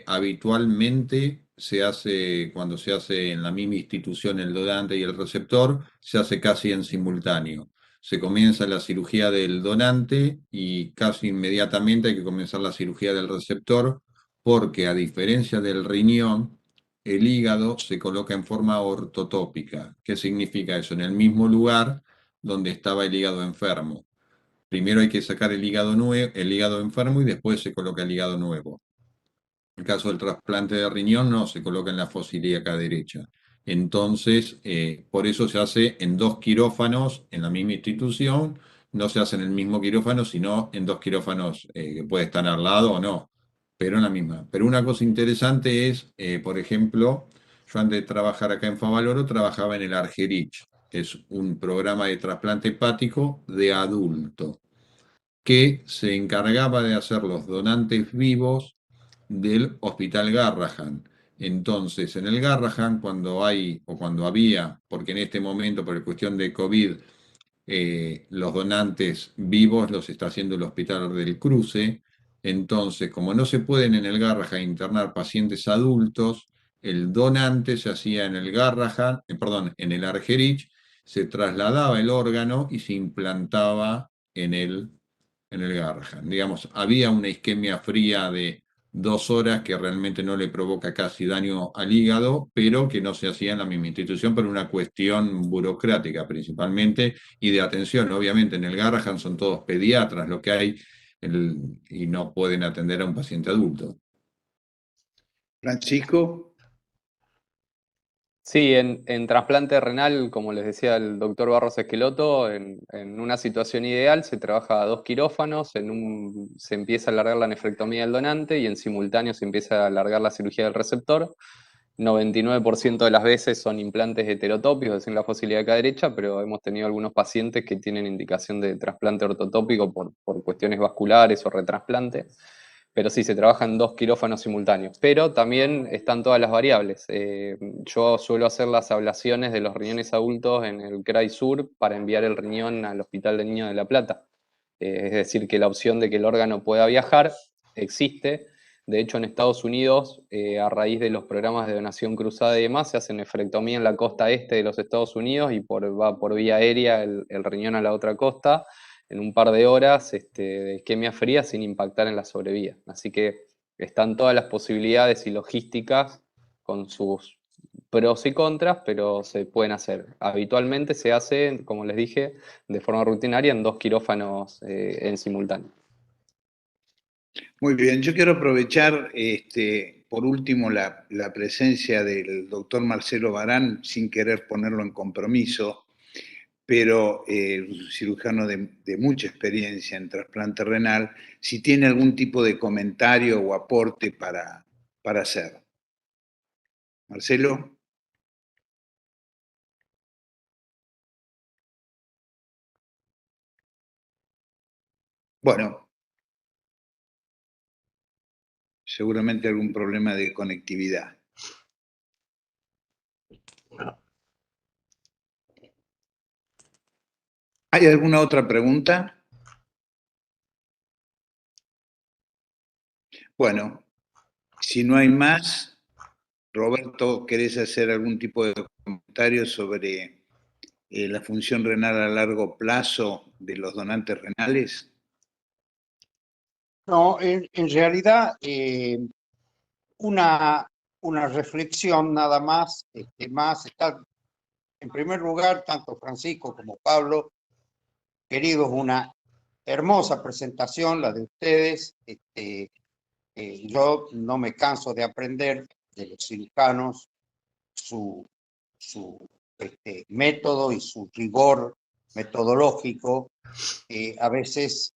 habitualmente se hace, cuando se hace en la misma institución el donante y el receptor, se hace casi en simultáneo. Se comienza la cirugía del donante y casi inmediatamente hay que comenzar la cirugía del receptor, porque a diferencia del riñón, el hígado se coloca en forma ortotópica. ¿Qué significa eso? En el mismo lugar donde estaba el hígado enfermo. Primero hay que sacar el hígado enfermo y después se coloca el hígado nuevo. En el caso del trasplante de riñón no, se coloca en la fosa ilíaca derecha. Entonces, por eso se hace en 2 quirófanos en la misma institución, no se hace en el mismo quirófano, sino en 2 quirófanos que puede estar al lado o no, pero en la misma. Pero una cosa interesante es, por ejemplo, yo antes de trabajar acá en Favaloro trabajaba en el Argerich, que es un programa de trasplante hepático de adulto, que se encargaba de hacer los donantes vivos del Hospital Garrahan. Entonces, en el Garrahan, cuando había, porque en este momento, por cuestión de COVID, los donantes vivos los está haciendo el Hospital del Cruce, entonces, como no se pueden en el Garrahan internar pacientes adultos, el donante se hacía en el Garrahan, en el Argerich, se trasladaba el órgano y se implantaba en el Garrahan. Digamos, había una isquemia fría de 2 horas que realmente no le provoca casi daño al hígado, pero que no se hacía en la misma institución por una cuestión burocrática principalmente y de atención. Obviamente en el Garrahan son todos pediatras lo que hay y no pueden atender a un paciente adulto. Francisco. Sí, en trasplante renal, como les decía el doctor Barros Esqueloto, en una situación ideal se trabaja a 2 quirófanos, se empieza a alargar la nefrectomía del donante y en simultáneo se empieza a alargar la cirugía del receptor. 99% de las veces son implantes heterotópicos, es decir, la fosa ilíaca derecha, pero hemos tenido algunos pacientes que tienen indicación de trasplante ortotópico por cuestiones vasculares o retrasplante. Pero sí, se trabaja en 2 quirófanos simultáneos. Pero también están todas las variables. Yo suelo hacer las ablaciones de los riñones adultos en el CRAI Sur para enviar el riñón al Hospital de Niños de La Plata. Es decir, que la opción de que el órgano pueda viajar existe. De hecho, en Estados Unidos, a raíz de los programas de donación cruzada y demás, se hace nefrectomía en la costa este de los Estados Unidos y va por vía aérea el riñón a la otra costa en un par de horas de isquemia fría sin impactar en la sobrevida. Así que están todas las posibilidades y logísticas con sus pros y contras, pero se pueden hacer. Habitualmente se hace, como les dije, de forma rutinaria en 2 quirófanos en simultáneo. Muy bien, yo quiero aprovechar por último la presencia del doctor Marcelo Barán, sin querer ponerlo en compromiso, pero un cirujano de mucha experiencia en trasplante renal, si tiene algún tipo de comentario o aporte para hacer. Marcelo. Bueno, seguramente algún problema de conectividad. ¿Hay alguna otra pregunta? Bueno, si no hay más, Roberto, ¿querés hacer algún tipo de comentario sobre la función renal a largo plazo de los donantes renales? No, en realidad, una reflexión nada más, está, en primer lugar, tanto Francisco como Pablo, queridos, una hermosa presentación, la de ustedes. Yo no me canso de aprender de los cirujanos su método y su rigor metodológico. A veces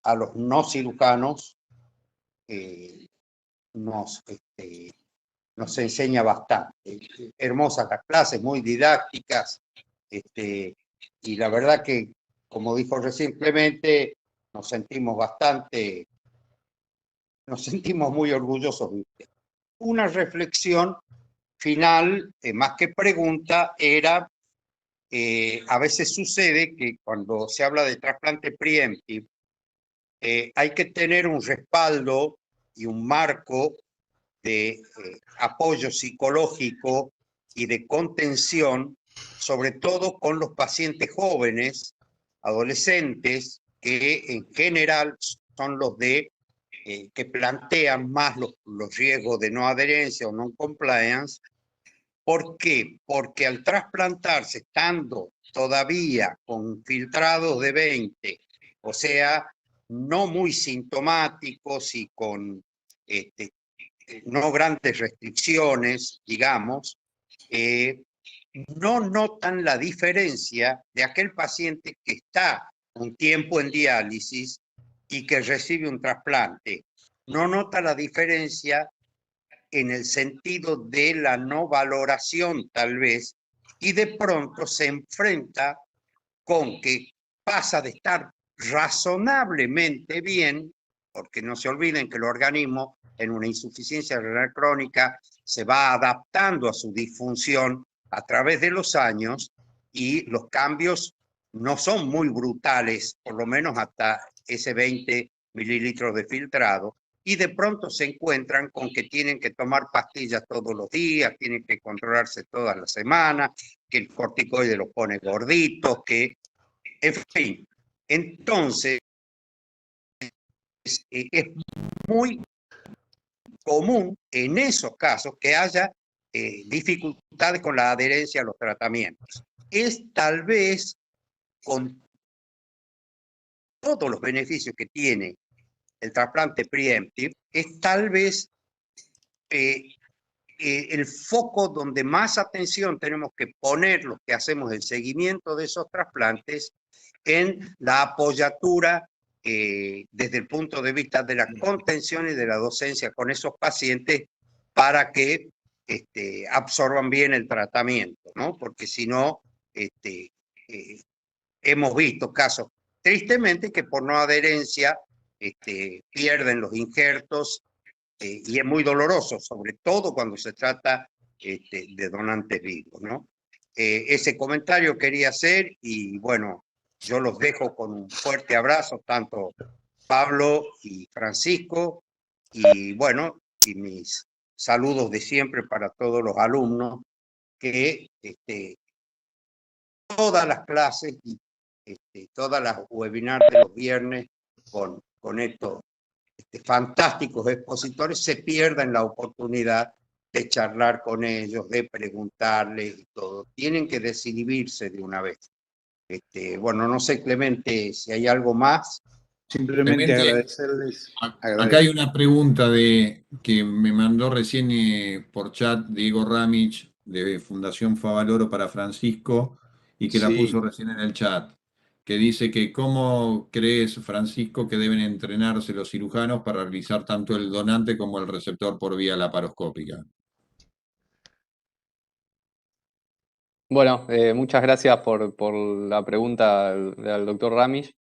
a los no cirujanos nos enseña bastante. Hermosas las clases, muy didácticas, y la verdad que, como dijo recientemente, nos sentimos muy orgullosos de usted. Una reflexión final, más que pregunta, era, a veces sucede que cuando se habla de trasplante preemptive, hay que tener un respaldo y un marco de apoyo psicológico y de contención, sobre todo con los pacientes jóvenes, adolescentes, que en general son los que plantean más los riesgos de no adherencia o no compliance. ¿Por qué? Porque al trasplantarse, estando todavía con filtrados de 20, o sea, no muy sintomáticos y con no grandes restricciones, digamos, no notan la diferencia de aquel paciente que está un tiempo en diálisis y que recibe un trasplante. No nota la diferencia en el sentido de la no valoración, tal vez, y de pronto se enfrenta con que pasa de estar razonablemente bien, porque no se olviden que el organismo en una insuficiencia renal crónica se va adaptando a su disfunción a través de los años, y los cambios no son muy brutales, por lo menos hasta ese 20 mililitros de filtrado, y de pronto se encuentran con que tienen que tomar pastillas todos los días, tienen que controlarse todas las semanas, que el corticoide los pone gorditos, que, en fin. Entonces, es muy común en esos casos que haya dificultades con la adherencia a los tratamientos. Es tal vez, con todos los beneficios que tiene el trasplante preemptive, es tal vez el foco donde más atención tenemos que poner los que hacemos el seguimiento de esos trasplantes, en la apoyatura desde el punto de vista de la contención y de la docencia con esos pacientes, para que absorban bien el tratamiento, ¿no? Porque si no, hemos visto casos, tristemente, que por no adherencia pierden los injertos, y es muy doloroso, sobre todo cuando se trata de donantes vivos, ¿no? Ese comentario quería hacer, y bueno, yo los dejo con un fuerte abrazo, tanto Pablo y Francisco, y bueno, y mis saludos de siempre para todos los alumnos, que todas las clases y todas las webinars de los viernes con estos fantásticos expositores se pierdan la oportunidad de charlar con ellos, de preguntarles y todo. Tienen que desinhibirse de una vez. Bueno, no sé, Clemente, si hay algo más. Simplemente agradecerles. Acá hay una pregunta que me mandó recién por chat Diego Ramich, de Fundación Favaloro, para Francisco, y que la Sí. puso recién en el chat, que dice que cómo crees, Francisco, que deben entrenarse los cirujanos para realizar tanto el donante como el receptor por vía laparoscópica. Bueno, muchas gracias por la pregunta al doctor Ramish.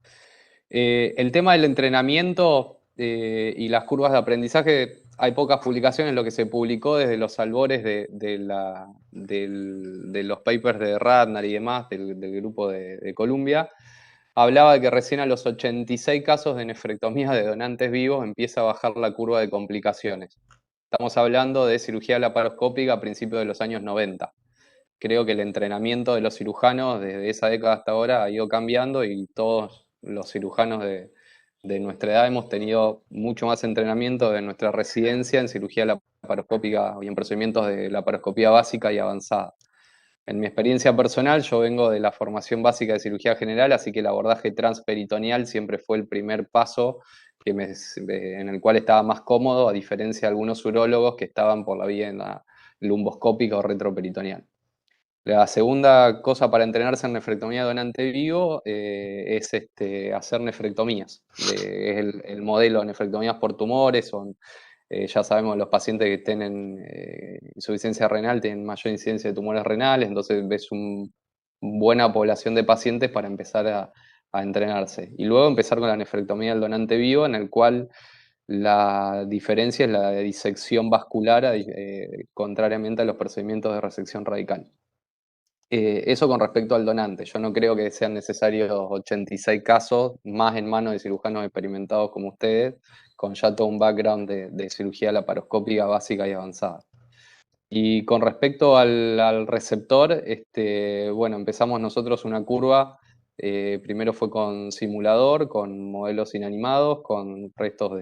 El tema del entrenamiento y las curvas de aprendizaje, hay pocas publicaciones. Lo que se publicó desde los albores de los papers de Radnar y demás, del grupo de Columbia, hablaba de que recién a los 86 casos de nefrectomía de donantes vivos empieza a bajar la curva de complicaciones. Estamos hablando de cirugía laparoscópica a principios de los años 90. Creo que el entrenamiento de los cirujanos desde esa década hasta ahora ha ido cambiando y todos los cirujanos de nuestra edad hemos tenido mucho más entrenamiento de nuestra residencia en cirugía laparoscópica y en procedimientos de laparoscopía básica y avanzada. En mi experiencia personal, yo vengo de la formación básica de cirugía general, así que el abordaje transperitoneal siempre fue el primer paso en el cual estaba más cómodo, a diferencia de algunos urólogos que estaban por la vía en la lumboscópica o retroperitoneal. La segunda cosa para entrenarse en nefrectomía donante vivo es hacer nefrectomías. Es el modelo de nefrectomías por tumores. Ya sabemos los pacientes que tienen insuficiencia renal tienen mayor incidencia de tumores renales, entonces ves una buena población de pacientes para empezar a entrenarse. Y luego empezar con la nefrectomía del donante vivo, en el cual la diferencia es la de disección vascular, contrariamente a los procedimientos de resección radical. Eso con respecto al donante. Yo no creo que sean necesarios 86 casos, más en manos de cirujanos experimentados como ustedes, con ya todo un background de cirugía laparoscópica básica y avanzada. Y con respecto al receptor, bueno, empezamos nosotros una curva. Primero fue con simulador, con modelos inanimados, con restos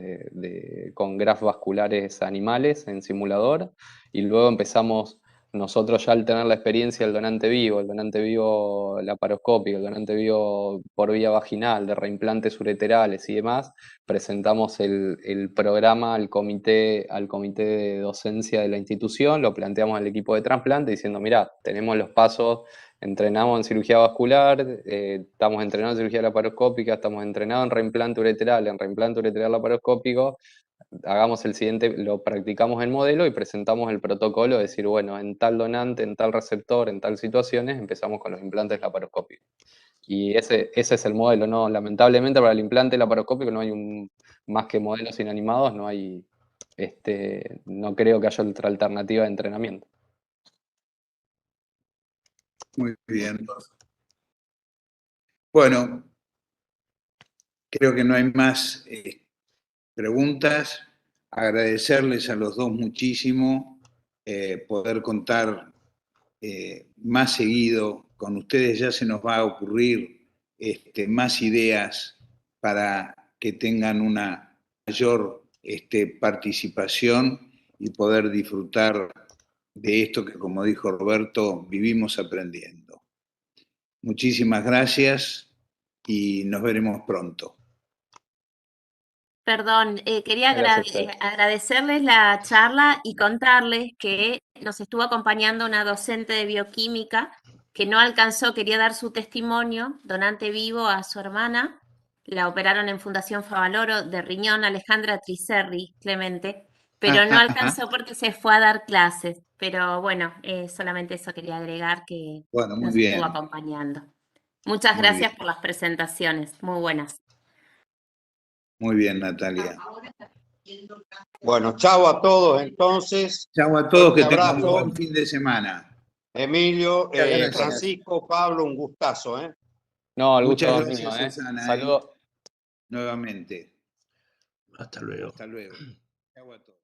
con grafos vasculares animales en simulador, y luego empezamos nosotros ya al tener la experiencia del donante vivo laparoscópico, el donante vivo por vía vaginal, de reimplantes ureterales y demás, presentamos el programa al comité de docencia de la institución, lo planteamos al equipo de trasplante diciendo, mirá, tenemos los pasos, entrenamos en cirugía vascular, estamos entrenados en cirugía laparoscópica, estamos entrenados en reimplante ureteral laparoscópico, hagamos el siguiente, lo practicamos en modelo y presentamos el protocolo, de decir, bueno, en tal donante, en tal receptor, en tal situaciones, empezamos con los implantes laparoscópicos. Y ese es el modelo, ¿no? Lamentablemente para el implante laparoscópico no hay más que modelos inanimados, no hay, no creo que haya otra alternativa de entrenamiento. Muy bien. Bueno, creo que no hay más preguntas. Agradecerles a los dos muchísimo poder contar más seguido con ustedes. Ya se nos va a ocurrir más ideas para que tengan una mayor participación y poder disfrutar de esto que, como dijo Roberto, vivimos aprendiendo. Muchísimas gracias y nos veremos pronto. Perdón, quería Gracias. agradecerles la charla y contarles que nos estuvo acompañando una docente de bioquímica que no alcanzó, quería dar su testimonio, donante vivo a su hermana. La operaron en Fundación Favaloro de riñón, Alejandra Tricerri, Clemente, pero no alcanzó porque se fue a dar clases. Pero bueno, solamente eso quería agregar, que bueno, muy nos bien. estuvo acompañando. Muchas Muy gracias bien. por las presentaciones, muy buenas. Muy bien, Natalia. Bueno, chao a todos entonces. Chao a todos, que Fuerte tengan un abrazo. buen fin de semana. Emilio, Muchas gracias. Francisco, Pablo, un gustazo, ¿eh? No, el gusto Muchas es mío, gracias, Susana. Saludos. Nuevamente. Hasta luego. Hasta luego. Chao a todos.